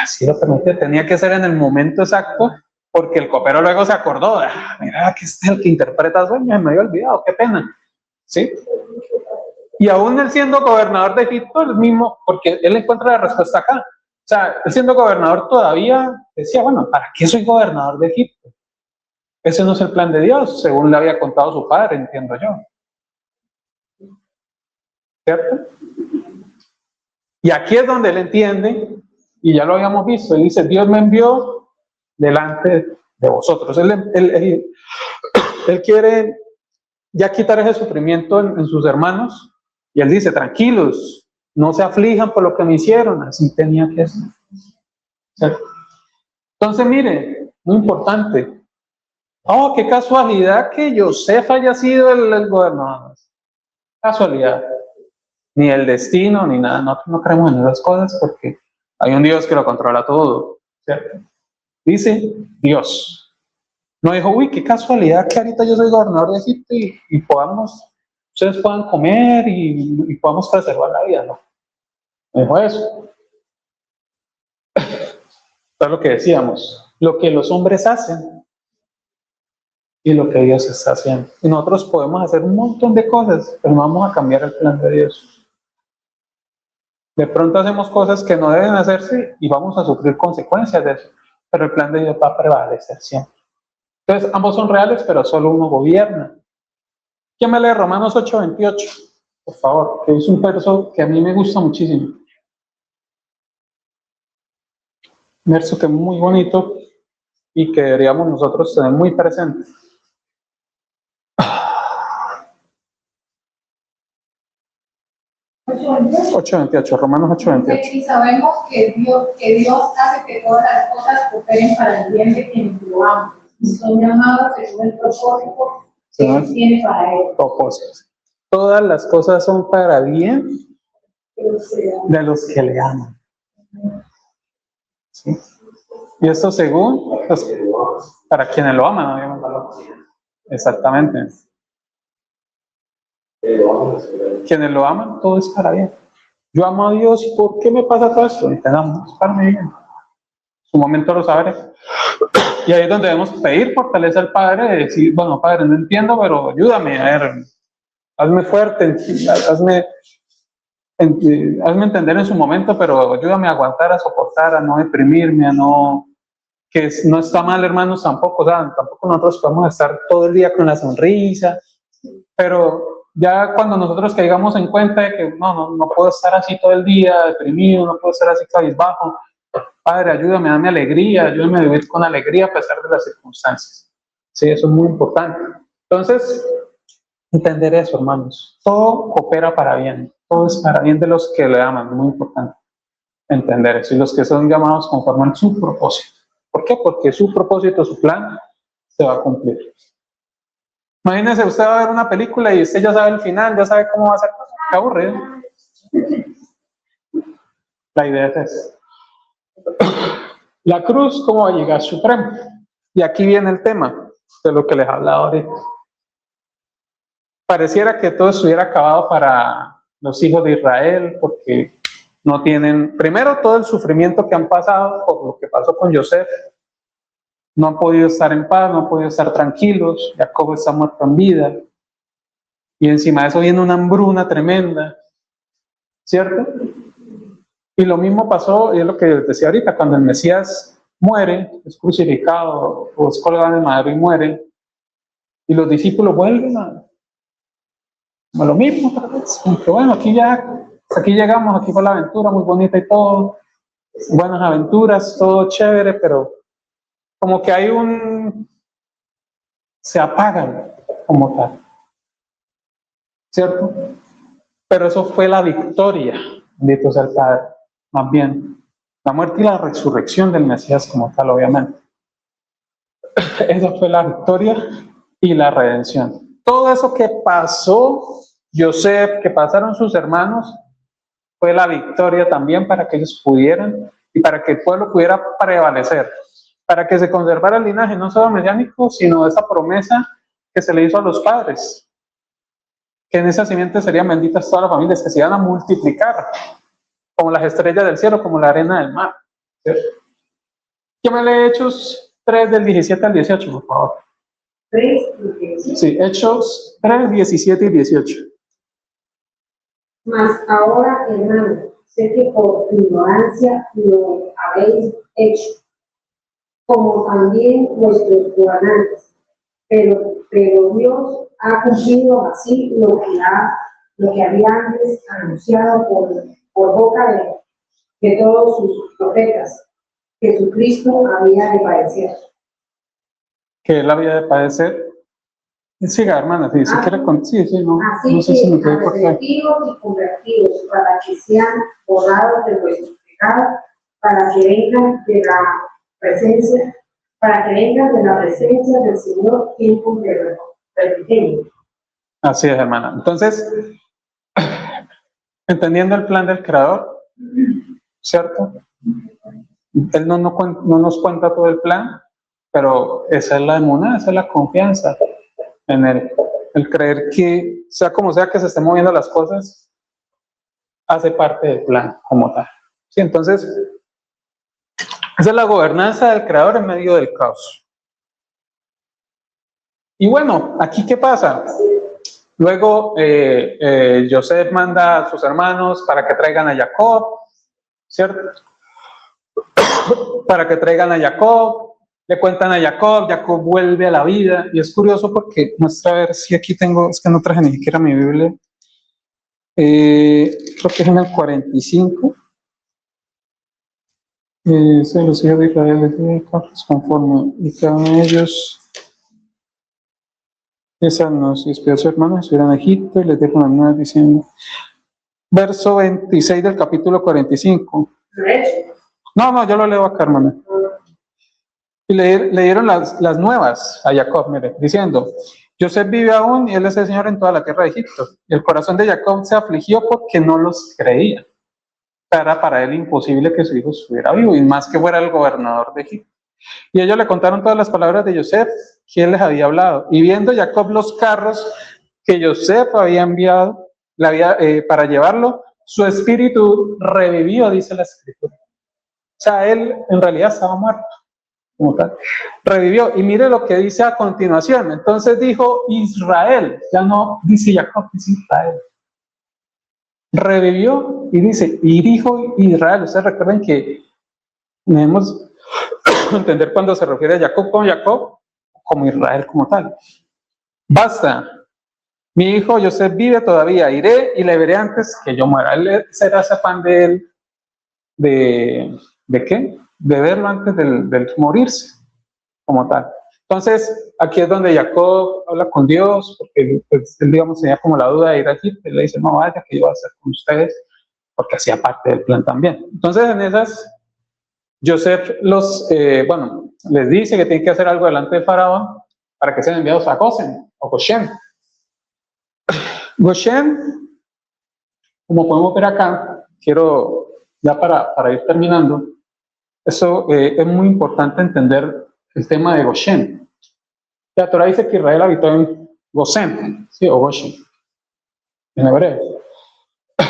Sí lo permitió, tenía que ser en el momento exacto, porque el copero luego se acordó, mira que este es el que interpreta sueños, me había olvidado, qué pena. ¿Sí? Y aún él siendo gobernador de Egipto, el mismo, porque él encuentra la respuesta acá. O sea, él siendo gobernador todavía decía, bueno, ¿para qué soy gobernador de Egipto? Ese no es el plan de Dios, según le había contado su padre, entiendo yo. ¿Cierto? Y aquí es donde él entiende, y ya lo habíamos visto, él dice, Dios me envió delante de vosotros. Él quiere ya quitar ese sufrimiento en sus hermanos, y él dice, tranquilos, no se aflijan por lo que me hicieron, así tenía que ser. Entonces, mire, muy importante, Oh, qué casualidad que Joseph haya sido el gobernador. Casualidad. Ni el destino, ni nada. Nosotros no creemos en esas cosas porque hay un Dios que lo controla todo, ¿cierto? Dice Dios. No dijo, uy, qué casualidad que ahorita yo soy gobernador de Egipto y ustedes puedan comer y podamos preservar la vida, ¿no? No dijo eso. Es lo que decíamos, lo que los hombres hacen y lo que Dios está haciendo. Y nosotros podemos hacer un montón de cosas, pero no vamos a cambiar el plan de Dios. De pronto hacemos cosas que no deben hacerse y vamos a sufrir consecuencias de eso, pero el plan de Dios va a prevalecer siempre. Entonces, ambos son reales, pero solo uno gobierna. ¿Quién me lee Romanos 8:28? Por favor, que es un verso que a mí me gusta muchísimo. Un verso que es muy bonito y que deberíamos nosotros tener muy presente. Ocho, 8:28, Romanos 8:28. y sabemos que Dios hace que todas las cosas cooperen para el bien de quienes lo aman y son llamados según el propósito que Él tiene para ellos. Propósitos. Todas las cosas son para bien de los que le aman. ¿Sí? Y esto según para quienes lo aman, obviamente. Exactamente. Quienes lo aman, todo es para bien. Yo amo a Dios, ¿y por qué me pasa todo esto? Entendamos, para mí bien. En su momento lo sabré. Y ahí es donde debemos pedir fortaleza al Padre, de decir, bueno, Padre, no entiendo, pero ayúdame, a ver, hazme fuerte, hazme entender en su momento, pero ayúdame a aguantar, a soportar, a no deprimirme, a no... Que no está mal, hermanos, tampoco, o sea, tampoco nosotros podemos estar todo el día con la sonrisa, pero ya cuando nosotros caigamos en cuenta de que no puedo estar así todo el día deprimido, no puedo estar así cabizbajo, Padre, ayúdame, dame alegría, ayúdame a vivir con alegría a pesar de las circunstancias. Sí, eso es muy importante. Entonces, entender eso, hermanos. Todo coopera para bien. Todo es para bien de los que le aman. Muy importante entender eso. Y los que son llamados conforman su propósito. ¿Por qué? Porque su propósito, su plan, se va a cumplir. Imagínese, usted va a ver una película y usted ya sabe el final, ya sabe cómo va a ser. Qué aburrido. La idea es esa. La cruz, ¿cómo va a llegar supremo? Y aquí viene el tema de lo que les hablaba ahorita. Pareciera que todo estuviera acabado para los hijos de Israel, porque no tienen, primero, todo el sufrimiento que han pasado por lo que pasó con Joseph. No han podido estar en paz, no han podido estar tranquilos. Jacob está muerto en vida. Y encima de eso viene una hambruna tremenda, ¿cierto? Y lo mismo pasó, y es lo que les decía ahorita, cuando el Mesías muere, es crucificado o es colgado en madero y muere, y los discípulos vuelven a lo mismo otra vez. Aunque bueno, aquí llegamos, aquí fue la aventura muy bonita y todo, buenas aventuras, todo chévere, pero como que hay se apagan como tal, ¿cierto? Pero eso fue la victoria, bendito sea el Padre, más bien, la muerte y la resurrección del Mesías como tal, obviamente. Esa fue la victoria y la redención. Todo eso que pasó Joseph, que pasaron sus hermanos, fue la victoria también para que ellos pudieran y para que el pueblo pudiera prevalecer, para que se conservara el linaje no solo mesiánico, sino esa promesa que se le hizo a los padres, que en esa simiente serían benditas todas las familias, que se iban a multiplicar, como las estrellas del cielo, como la arena del mar. ¿Cierto? ¿Qué me lee Hechos 3 del 17 al 18, por favor? 3, Sí, Hechos 3, 17 y 18. Mas ahora, hermano, sé que por ignorancia lo habéis hecho, como también vuestros gobernantes, pero Dios ha cumplido así lo que había antes anunciado por boca de todos sus profetas, que Jesucristo había de padecer. Que él había de padecer. Siga, hermana, si quiere no Así sé si me puede que cortar. arrepentidos y convertidos para que sean borrados de vuestros pecados, para que vengan de la presencia para que vengas de la presencia del Señor tiempos de refrigerio. Así es, hermana. Entonces, entendiendo el plan del Creador, ¿cierto? Él no nos cuenta todo el plan, pero esa es la emuná, esa es la confianza en él. El creer que, sea como sea que se estén moviendo las cosas, hace parte del plan como tal. Sí, entonces, esa es la gobernanza del Creador en medio del caos. Y bueno, ¿aquí qué pasa? Luego, Joseph manda a sus hermanos para que traigan a Jacob, ¿cierto? Para que traigan a Jacob, le cuentan a Jacob, Jacob vuelve a la vida, y es curioso porque, muestra a ver si aquí tengo, es que no traje ni siquiera mi Biblia, creo que es en el 45, se los hijos de Israel conforme, y cada uno de ellos, esa nos despidió a su hermano, estuvieron en Egipto, y les dejo una nueva diciendo, verso 26 del capítulo 45. No, yo lo leo acá, hermano. Y le dieron las nuevas a Jacob, mire, diciendo, Joseph vive aún y él es el Señor en toda la tierra de Egipto. Y el corazón de Jacob se afligió porque no los creía. Era para él imposible que su hijo estuviera vivo, y más que fuera el gobernador de Egipto. Y ellos le contaron todas las palabras de Joseph que él les había hablado. Y viendo Jacob los carros que Joseph había enviado para llevarlo, su espíritu revivió, dice la Escritura. O sea, él en realidad estaba muerto, como tal. Revivió. Y mire lo que dice a continuación. Entonces dijo Israel, ya no dice Jacob, dice Israel. Revivió y dice, y dijo Israel. Ustedes recuerden que debemos entender cuando se refiere a Jacob como Israel como tal. Basta. Mi hijo Joseph vive todavía, iré y le veré antes que yo muera. Él será ese afán de él, ¿de qué? De verlo antes del morirse, como tal. Entonces, aquí es donde Jacob habla con Dios, porque pues, él, digamos, tenía como la duda de ir a Egipto, y le dice, no, vaya, que yo voy a hacer con ustedes, porque hacía parte del plan también. Entonces, en esas, Joseph les dice que tienen que hacer algo delante de Faraón para que sean enviados a Gosén, o Goshen. Goshen, como podemos ver acá, quiero, ya para ir terminando, eso es muy importante entender el tema de Goshen. La Torah dice que Israel habitó en Gosén, ¿sí? O Goshen, en hebreo.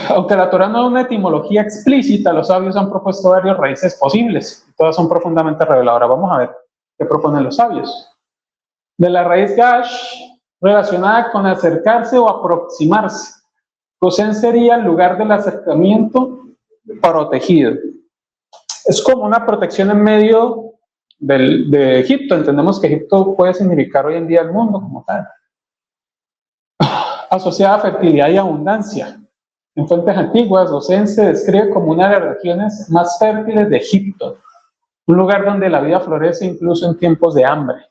Aunque la Torah no da una etimología explícita, los sabios han propuesto varias raíces posibles. Todas son profundamente reveladoras. Vamos a ver qué proponen los sabios. De la raíz Gash, relacionada con acercarse o aproximarse. Gosén sería el lugar del acercamiento protegido. Es como una protección en medio de Egipto. Entendemos que Egipto puede significar hoy en día el mundo como tal. Asociada a fertilidad y abundancia. En fuentes antiguas, Gosén se describe como una de las regiones más fértiles de Egipto. Un lugar donde la vida florece incluso en tiempos de hambre.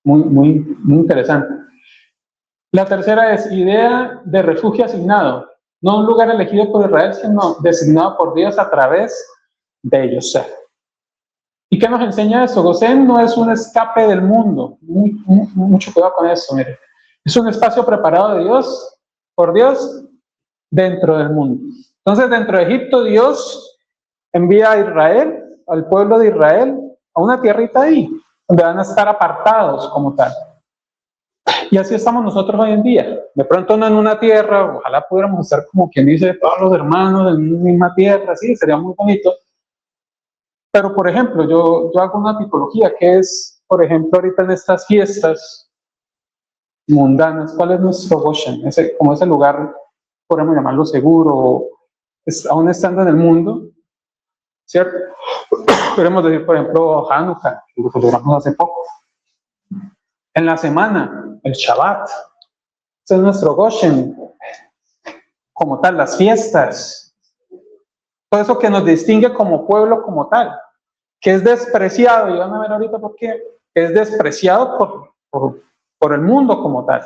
Muy interesante. La tercera es idea de refugio asignado. No un lugar elegido por Israel, sino designado por Dios a través de Joseph. ¿Y qué nos enseña eso? Gosén no es un escape del mundo. Mucho cuidado con eso, mire. Es un espacio preparado de Dios, por Dios, dentro del mundo. Entonces, dentro de Egipto, Dios envía a Israel, al pueblo de Israel, a una tierrita ahí, donde van a estar apartados como tal. Y así estamos nosotros hoy en día. De pronto no en una tierra, ojalá pudiéramos estar como quien dice, todos los hermanos en una misma tierra, sí, sería muy bonito. Pero, por ejemplo, yo hago una tipología que es, por ejemplo, ahorita en estas fiestas mundanas, ¿cuál es nuestro Goshen? Como ese lugar, podemos llamarlo seguro, aún estando en el mundo, ¿cierto? Podemos decir, por ejemplo, Hanukkah, que lo celebramos hace poco. En la semana, el Shabbat. Ese es nuestro Goshen. Como tal, las fiestas. Todo eso que nos distingue como pueblo como tal. Que es despreciado, y van a ver ahorita por qué. Es despreciado por el mundo como tal.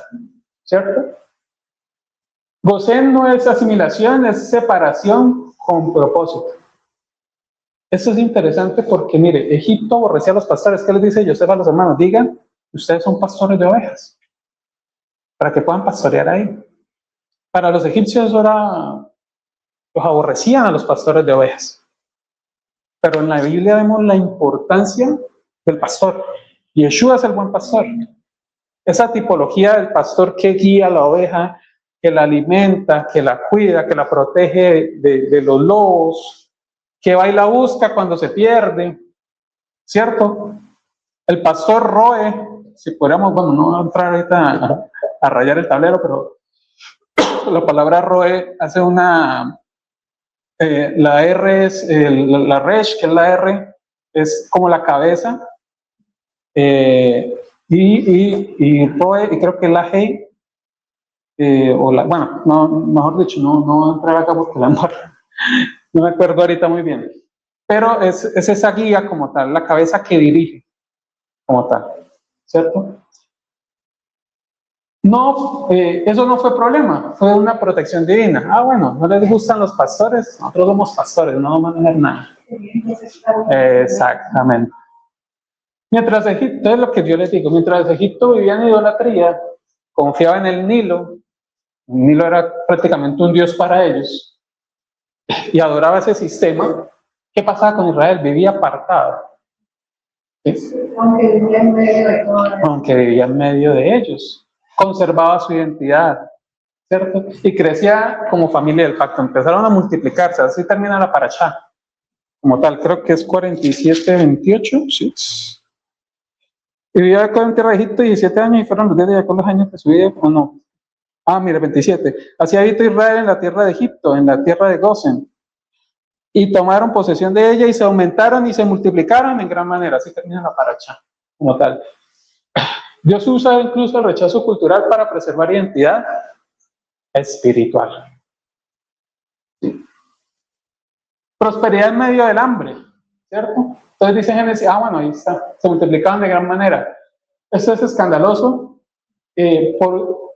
¿Cierto? Gosén no es asimilación, es separación con propósito. Esto es interesante porque, mire, Egipto aborrecía a los pastores. ¿Qué les dice José a los hermanos? Digan, ustedes son pastores de ovejas, para que puedan pastorear ahí. Para los egipcios los aborrecían a los pastores de ovejas. Pero en la Biblia vemos la importancia del pastor. Yeshua es el buen pastor. Esa tipología del pastor que guía a la oveja, que la alimenta, que la cuida, que la protege de los lobos, que va y la busca cuando se pierde, ¿cierto? El pastor roe, si pudiéramos, bueno, no voy a entrar ahorita a rayar el tablero, pero la palabra roe hace una, la R es, la resh, que es la R, es como la cabeza, y roe, y creo que la hey, bueno, no, mejor dicho, no voy a entrar acá porque no me acuerdo ahorita muy bien, pero es esa guía como tal, la cabeza que dirige como tal, ¿cierto? No, eso no fue problema, fue una protección divina. Ah, bueno, no les gustan los pastores, nosotros somos pastores, no vamos a hacer nada. Exactamente. Mientras Egipto, es lo que yo les digo, mientras Egipto vivía en idolatría, confiaba en el Nilo era prácticamente un dios para ellos, y adoraba ese sistema. ¿Qué pasaba con Israel? Vivía apartado. ¿Sí? Aunque vivía en medio de todo. Aunque vivía en medio de ellos, conservaba su identidad, ¿cierto? Y crecía como familia del pacto, empezaron a multiplicarse, así termina la parashá, como tal, creo que es 47-28, sí. Y vivió en tierra de Egipto 17 años y fueron los días de Jacob los años de su vida, ¿o no? Ah, mire, 27. Así habitó Israel en la tierra de Egipto, en la tierra de Gosen, y tomaron posesión de ella y se aumentaron y se multiplicaron en gran manera, así termina la parashá, como tal. Dios usa incluso el rechazo cultural para preservar identidad espiritual. ¿Sí? Prosperidad en medio del hambre, ¿cierto? Entonces dice Génesis, bueno, ahí está, se multiplicaban de gran manera. Esto es escandaloso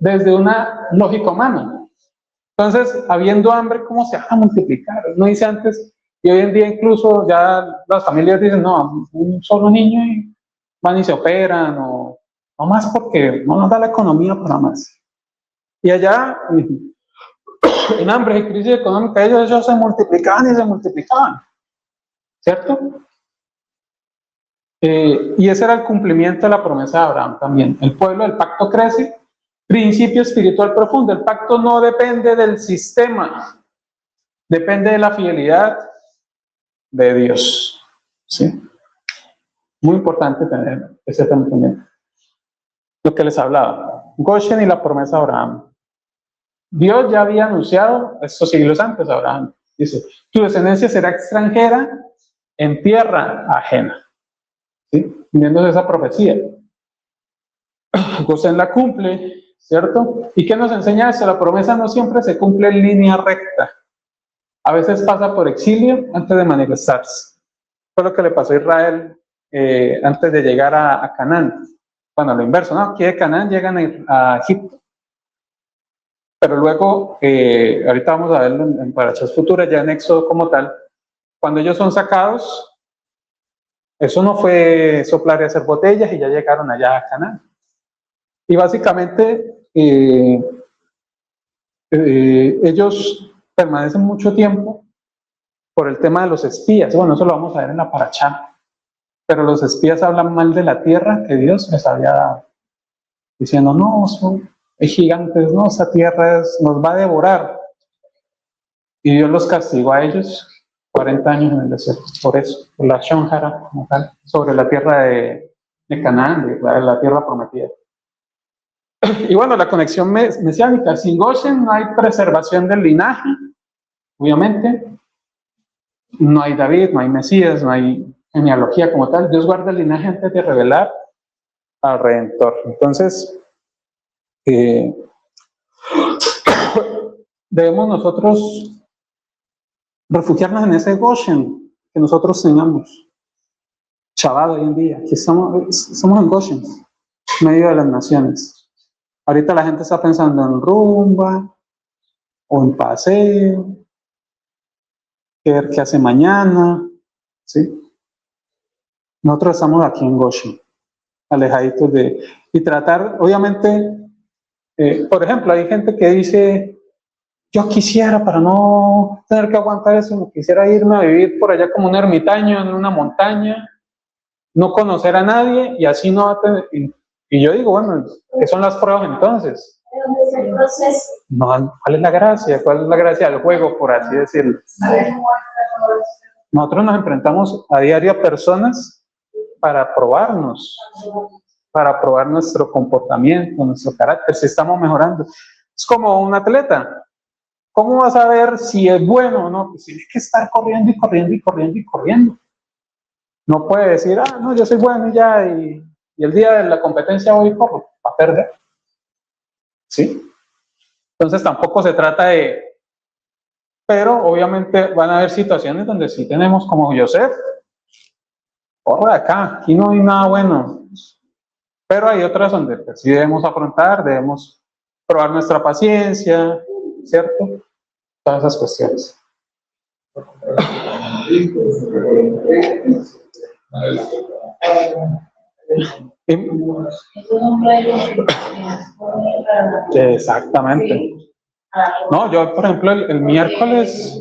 desde una lógica humana. Entonces, habiendo hambre, ¿cómo se va a multiplicar? No dice antes, y hoy en día incluso ya las familias dicen, no, un solo niño y van y se operan, o no más porque no nos da la economía para más. Y allá, en hambre y crisis económica, ellos se multiplicaban y se multiplicaban, ¿cierto? Y ese era el cumplimiento de la promesa de Abraham también. El pueblo del pacto crece, principio espiritual profundo. El pacto no depende del sistema, depende de la fidelidad de Dios. ¿Sí? Muy importante tener ese entendimiento. Lo que les hablaba, Goshen y la promesa de Abraham. Dios ya había anunciado estos siglos antes a Abraham. Dice, tu descendencia será extranjera en tierra ajena. ¿Sí? Viéndose esa profecía. Gosén la cumple, ¿cierto? ¿Y qué nos enseña eso? La promesa no siempre se cumple en línea recta. A veces pasa por exilio antes de manifestarse. Fue lo que le pasó a Israel antes de llegar a Canaán. Bueno, lo inverso, ¿no? Aquí de Canaán llegan a Egipto. Pero luego, ahorita vamos a verlo en parashas futuras, ya en Éxodo como tal, cuando ellos son sacados, eso no fue soplar y hacer botellas y ya llegaron allá a Canaán. Y básicamente ellos permanecen mucho tiempo por el tema de los espías. Bueno, eso lo vamos a ver en la parashá. Pero los espías hablan mal de la tierra que Dios les había dado, diciendo, no, hay gigantes, no, esa tierra nos va a devorar. Y Dios los castigó a ellos 40 años en el desierto, por eso, por la Shonjara, como tal, sobre la tierra de Canaán, de la tierra prometida. Y bueno, la conexión mesiánica, sin Goshen no hay preservación del linaje, obviamente, no hay David, no hay Mesías, no hay genealogía como tal. Dios guarda el linaje antes de revelar al Redentor. Entonces, debemos nosotros refugiarnos en ese Goshen que nosotros tengamos. Shabbat hoy en día, que somos en Goshen, en medio de las naciones. Ahorita la gente está pensando en rumba o en paseo, qué ver qué hace mañana, ¿sí? Nosotros estamos aquí en Goshen, alejaditos y tratar, obviamente, por ejemplo, hay gente que dice, yo quisiera, para no tener que aguantar eso, me quisiera irme a vivir por allá como un ermitaño en una montaña, no conocer a nadie y así no va a tener, y yo digo, bueno, ¿qué son las pruebas entonces? No, ¿cuál es la gracia? ¿Cuál es la gracia del juego, por así decirlo? Nosotros nos enfrentamos a diario a personas para probarnos, para probar nuestro comportamiento, nuestro carácter, si estamos mejorando. Es como un atleta. ¿Cómo vas a ver si es bueno o no? Pues tienes que estar corriendo y corriendo y corriendo y corriendo. No puede decir, no, yo soy bueno y ya, y el día de la competencia voy y corro, va a perder. ¿Sí? Entonces tampoco se trata de... Pero obviamente van a haber situaciones donde sí tenemos como Joseph, corre acá, aquí no hay nada bueno. Pero hay otras donde pues, sí debemos afrontar, debemos probar nuestra paciencia, ¿cierto? Todas esas cuestiones. Exactamente. No, yo, por ejemplo, el miércoles.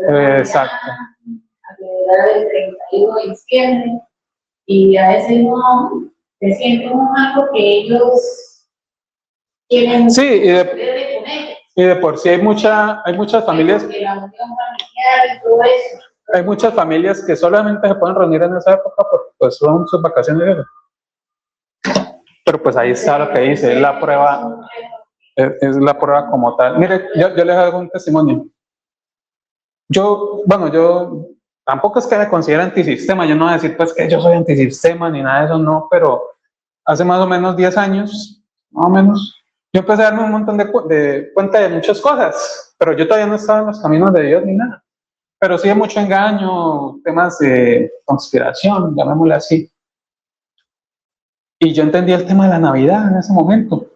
Exacto. Alrededor del 31 de diciembre, y a veces no se siente algo que ellos quieren. Sí, y de por sí hay muchas familias. La unión familiar y todo eso. Hay muchas familias que solamente se pueden reunir en esa época porque pues, son sus vacaciones. Pero pues ahí está lo que dice, es la prueba como tal. Mire, yo les hago un testimonio. Yo tampoco es que me considere antisistema, yo no voy a decir pues que yo soy antisistema ni nada de eso, no, pero hace más o menos 10 años, más o menos, yo empecé a darme un montón de cuenta de muchas cosas, pero yo todavía no estaba en los caminos de Dios ni nada. Pero sí hay mucho engaño, temas de conspiración, llamémosle así. Y yo entendí el tema de la Navidad en ese momento.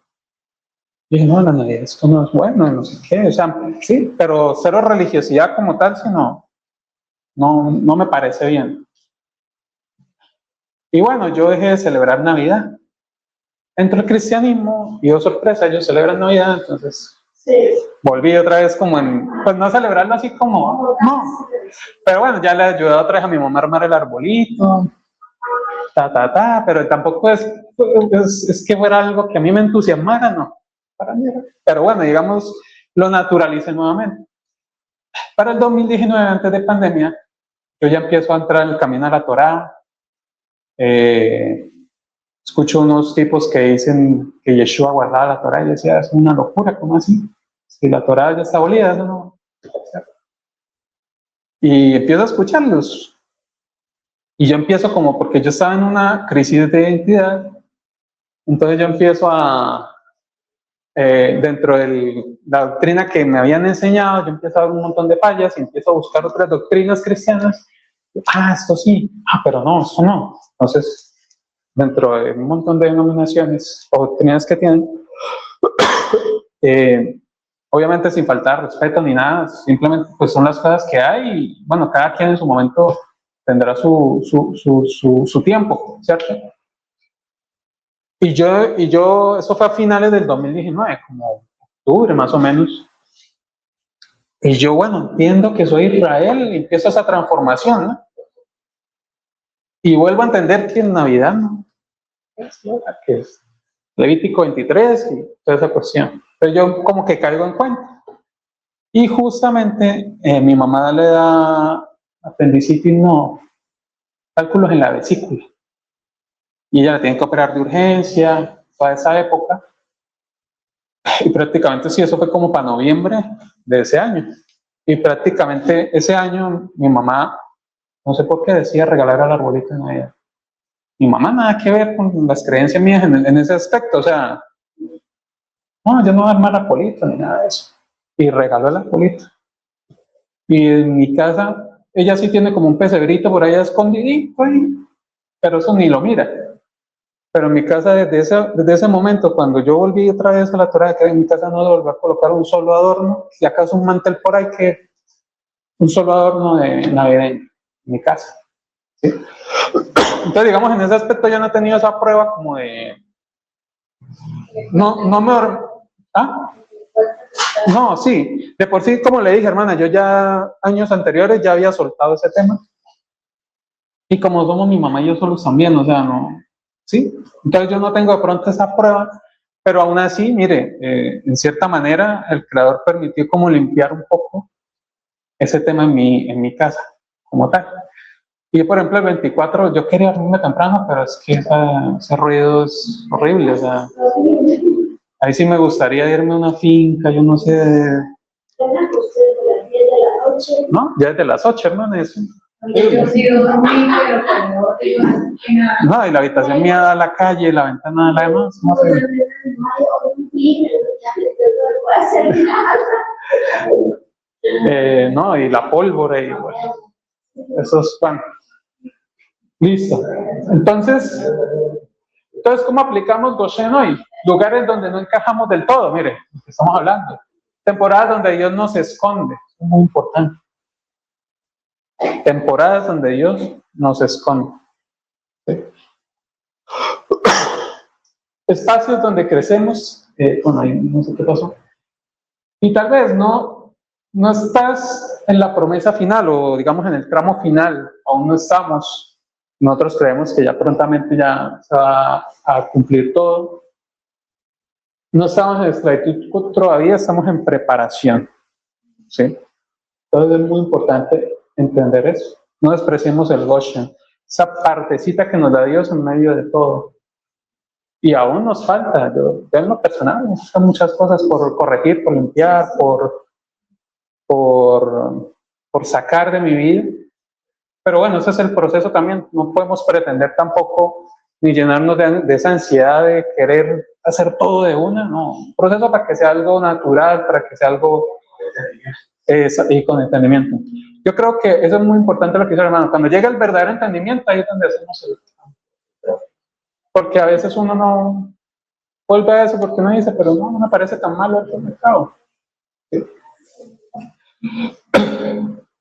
Y dije, no, la Navidad esto no es bueno, no sé qué, o sea, sí, pero cero religiosidad como tal, sino no me parece bien. Y bueno, yo dejé de celebrar Navidad. Entró el cristianismo y, oh sorpresa, ellos celebran Navidad, entonces volví otra vez como pues no celebrarlo así como, no. Pero bueno, ya le ayudé otra vez a mi mamá a armar el arbolito, pero tampoco es que fuera algo que a mí me entusiasmara, no. Para mí era. Pero bueno, digamos, lo naturalicé nuevamente. Para el 2019, antes de pandemia, yo ya empiezo a entrar en el camino a la Torá. Escucho unos tipos que dicen que Yeshua guardaba la Torá y decía, es una locura, ¿cómo así? Si la Torá ya está abolida, eso no. Y empiezo a escucharlos. Y yo empiezo como, porque yo estaba en una crisis de identidad, entonces yo empiezo dentro de la doctrina que me habían enseñado, yo empiezo a ver un montón de fallas y empiezo a buscar otras doctrinas cristianas. Esto sí, pero no, esto no. Entonces, dentro de un montón de denominaciones o doctrinas que tienen, obviamente sin faltar respeto ni nada, simplemente pues son las cosas que hay y bueno, cada quien en su momento tendrá su tiempo, ¿cierto? Y yo, eso fue a finales del 2019, como octubre más o menos. Y yo, bueno, entiendo que soy Israel y empiezo esa transformación, ¿no? Y vuelvo a entender que en Navidad, ¿no? Que es Levítico 23 y toda esa cuestión. Pero yo como que caigo en cuenta. Y justamente mi mamá le da apendicitis, no, cálculos en la vesícula. Y ella la tiene que operar de urgencia, toda esa época. Y prácticamente sí, eso fue como para noviembre de ese año. Y prácticamente ese año mi mamá, no sé por qué, decía regalar al arbolito de Navidad. Mi mamá nada que ver con las creencias mías en ese aspecto, o sea, no, yo no voy a armar arbolito ni nada de eso. Y regaló el arbolito. Y en mi casa, ella sí tiene como un pesebrito por ahí escondidito, pero eso ni lo mira. Pero en mi casa, desde ese momento, cuando yo volví otra vez a la Torá, que en mi casa no le volví a colocar un solo adorno, si acaso un mantel por ahí que un solo adorno de navideño en mi casa. ¿Sí? Entonces, digamos, en ese aspecto yo no he tenido esa prueba como de... No me... ¿Ah? No, sí, de por sí, como le dije, hermana, yo ya años anteriores ya había soltado ese tema. Y como somos mi mamá y yo solos también, o sea, no... ¿Sí? Entonces yo no tengo de pronto esa prueba, pero aún así, mire, en cierta manera el Creador permitió como limpiar un poco ese tema en mi casa, como tal. Y por ejemplo, el 24, yo quería dormirme temprano, pero es que ese ruido es horrible, o sea, ahí sí me gustaría irme a una finca, yo no sé. ¿No? Ya desde las 8, hermano, eso. Yo sí dormí, pero como digo, No, y la habitación mía da a la calle, la ventana da a la demás, no sé. No, y la pólvora, y bueno, eso es bueno. Listo. Entonces, ¿cómo aplicamos Goshen hoy? Lugares donde no encajamos del todo, mire, lo que estamos hablando. Temporadas donde Dios nos esconde, es muy importante. Temporadas donde Dios nos esconde. ¿Sí? Espacios donde crecemos, bueno, ahí no sé qué pasó. Y tal vez no estás en la promesa final o digamos en el tramo final, aún no estamos. Nosotros creemos que ya prontamente ya se va a cumplir todo. No estamos en esclavitud todavía, estamos en preparación. ¿Sí? Entonces es muy importante entender eso. No despreciemos el Goshen, esa partecita que nos da Dios en medio de todo. Y aún nos falta, yo en lo personal, nos faltan muchas cosas por corregir, por limpiar, por sacar de mi vida. Pero bueno, ese es el proceso también. No podemos pretender tampoco ni llenarnos de esa ansiedad de querer hacer todo de una. No, un proceso para que sea algo natural, para que sea algo y con entendimiento. Yo creo que eso es muy importante lo que dice el hermano. Cuando llega el verdadero entendimiento, ahí es donde hacemos el... Porque a veces uno no vuelve a eso porque uno dice, pero no me parece tan malo el mercado. ¿Sí?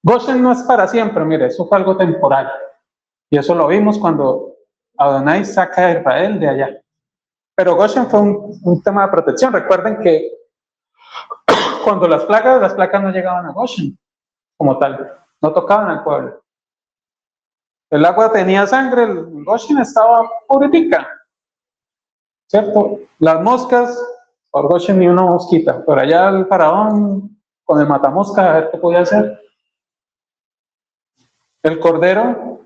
Goshen no es para siempre, mire, eso fue algo temporal. Y eso lo vimos cuando Adonai saca a Israel de allá. Pero Goshen fue un tema de protección. Recuerden que cuando las plagas no llegaban a Goshen como tal, no tocaban al pueblo. El agua tenía sangre, el Goshen estaba purítica, ¿cierto? Las moscas, por Goshen ni una mosquita, pero allá el faraón con el matamosca, a ver qué podía hacer. El cordero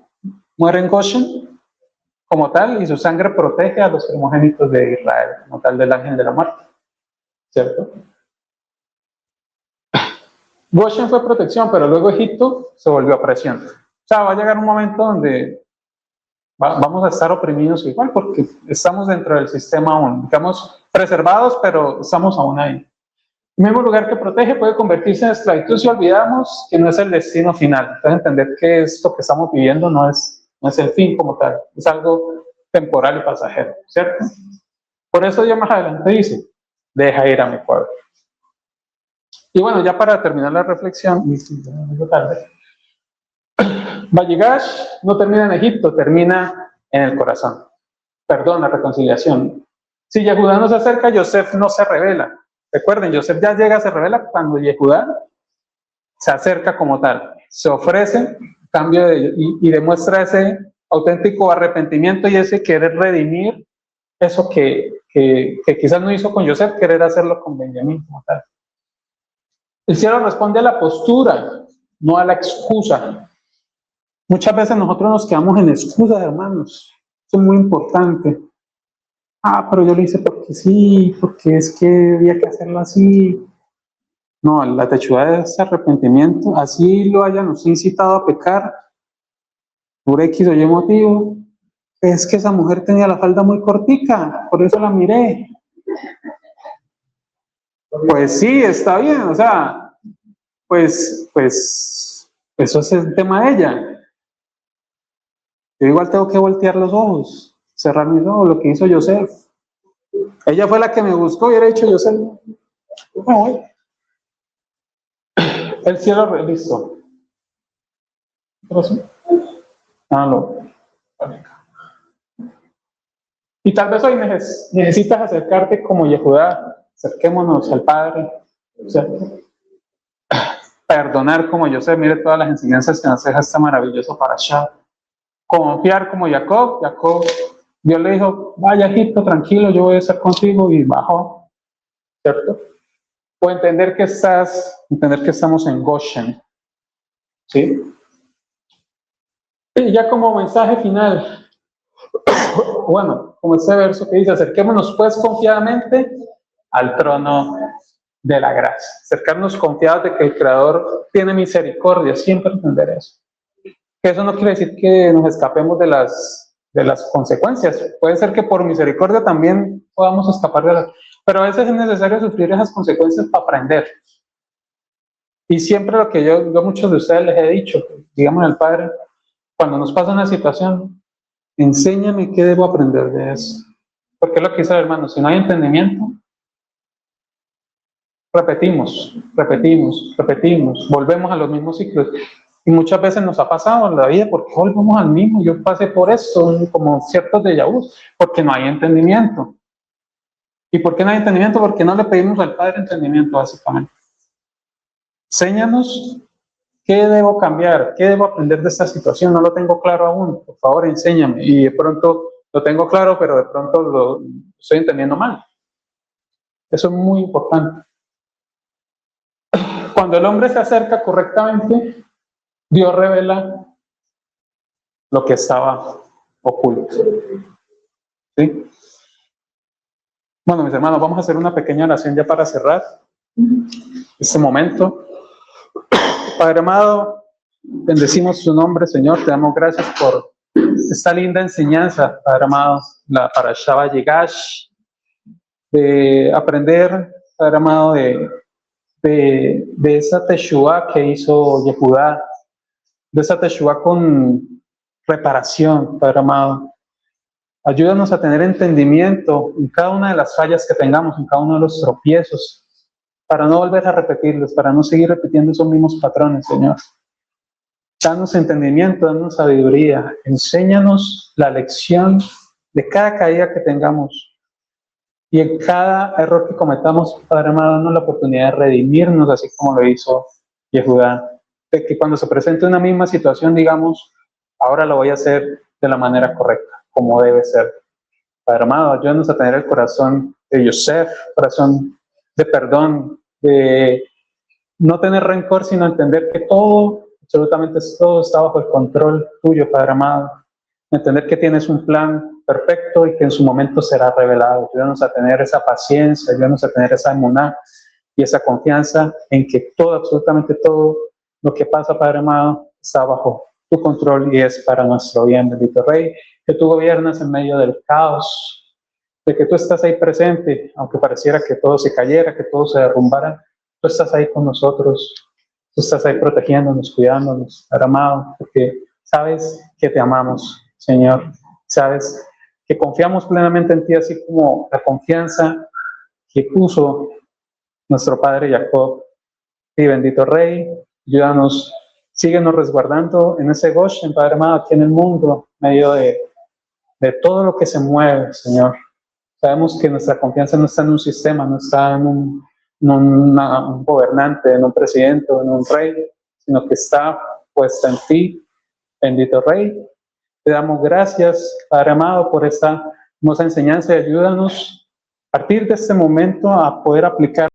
muere en Goshen como tal y su sangre protege a los primogénitos de Israel, como tal del ángel de la muerte, ¿cierto? Goshen fue protección, pero luego Egipto se volvió opresión. O sea, va a llegar un momento donde vamos a estar oprimidos igual porque estamos dentro del sistema aún, digamos, preservados, pero estamos aún ahí. El mismo lugar que protege puede convertirse en esclavitud si olvidamos que no es el destino final. Entonces entender que esto que estamos viviendo no es el fin como tal, es algo temporal y pasajero, ¿cierto? Por eso Dios más adelante dice, deja ir a mi pueblo. Y bueno, ya para terminar la reflexión, Vayigash no termina en Egipto, termina en el corazón. Perdón, la reconciliación. Si Yehudá no se acerca, Yosef no se revela. Recuerden, Yosef ya llega, se revela cuando Yehudá se acerca como tal. Se ofrece, cambio y demuestra ese auténtico arrepentimiento y ese querer redimir eso que quizás no hizo con Yosef, querer hacerlo con Benjamín como tal. El cielo responde a la postura, no a la excusa. Muchas veces nosotros nos quedamos en excusas, hermanos. Eso es muy importante. Pero yo lo hice porque sí, porque es que había que hacerlo así. No, la techudad es arrepentimiento. Así lo hayamos incitado a pecar, por X o Y motivo. Es que esa mujer tenía la falda muy cortica, por eso la miré. Pues sí, está bien, o sea, pues eso es el tema de ella. Yo igual tengo que voltear los ojos, cerrar mis ojos, lo que hizo Yosef. Ella fue la que me buscó y era dicho Yosef. No voy. El cielo, listo. ¿Pero sí? Y tal vez hoy necesitas acercarte como Yehudá, acerquémonos al Padre, o sea, perdonar como Yosef, mire todas las enseñanzas que nos deja esta maravillosa parashá, confiar como Jacob, Dios le dijo, vaya a Egipto, tranquilo, yo voy a estar contigo, y bajó, ¿cierto? O entender que estamos en Goshen, ¿sí? Y ya como mensaje final, bueno, como este verso que dice, acerquémonos pues confiadamente al trono de la gracia, acercarnos confiados de que el Creador tiene misericordia, siempre entender eso. Que eso no quiere decir que nos escapemos de las consecuencias, puede ser que por misericordia también podamos escapar de las, pero a veces es necesario sufrir esas consecuencias para aprender. Y siempre lo que yo a muchos de ustedes les he dicho, digamos al Padre, cuando nos pasa una situación, enséñame qué debo aprender de eso. Porque es lo que dice el hermano, si no hay entendimiento, repetimos, volvemos a los mismos ciclos. Y muchas veces nos ha pasado en la vida, porque volvemos al mismo. Yo pasé por esto, como ciertos déjà vu, porque no hay entendimiento. ¿Y por qué no hay entendimiento? Porque no le pedimos al Padre entendimiento, básicamente. Enséñanos qué debo cambiar, qué debo aprender de esta situación. No lo tengo claro aún, por favor, enséñame. Y de pronto lo tengo claro, pero de pronto lo estoy entendiendo mal. Eso es muy importante. Cuando el hombre se acerca correctamente, Dios revela lo que estaba oculto. ¿Sí? Bueno, mis hermanos, vamos a hacer una pequeña oración ya para cerrar este momento. Padre amado, bendecimos tu nombre, Señor. Te damos gracias por esta linda enseñanza, Padre amado, la Parashá Vayegash, de aprender, Padre amado, de esa Teshuvá que hizo Yehudá, de esa Teshuvá con reparación, Padre amado. Ayúdanos a tener entendimiento en cada una de las fallas que tengamos, en cada uno de los tropiezos, para no volver a repetirlos, para no seguir repitiendo esos mismos patrones, Señor. Danos entendimiento, danos sabiduría, enséñanos la lección de cada caída que tengamos. Y en cada error que cometamos, Padre amado, danos la oportunidad de redimirnos, así como lo hizo Yehudá. De que cuando se presente una misma situación, digamos, ahora lo voy a hacer de la manera correcta, como debe ser. Padre amado, ayúdanos a tener el corazón de Yosef, corazón de perdón, de no tener rencor, sino entender que todo, absolutamente todo está bajo el control tuyo, Padre amado. Entender que tienes un plan perfecto y que en su momento será revelado. Ayúdanos a tener esa paciencia, ayúdanos a tener esa emuná y esa confianza en que todo, absolutamente todo lo que pasa, Padre amado, está bajo tu control y es para nuestro bien, bendito Rey, que tú gobiernas en medio del caos, de que tú estás ahí presente, aunque pareciera que todo se cayera, que todo se derrumbara, tú estás ahí con nosotros, tú estás ahí protegiéndonos, cuidándonos, Padre amado, porque sabes que te amamos, Señor, sabes que confiamos plenamente en ti, así como la confianza que puso nuestro Padre Jacob. Y bendito Rey, ayúdanos, síguenos resguardando en ese Goshen, Padre amado, aquí en el mundo, en medio de todo lo que se mueve, Señor. Sabemos que nuestra confianza no está en un sistema, no está en un gobernante, en un presidente, en un rey, sino que está puesta en ti, bendito Rey. Te damos gracias, Padre amado, por esta hermosa enseñanza y ayúdanos a partir de este momento a poder aplicar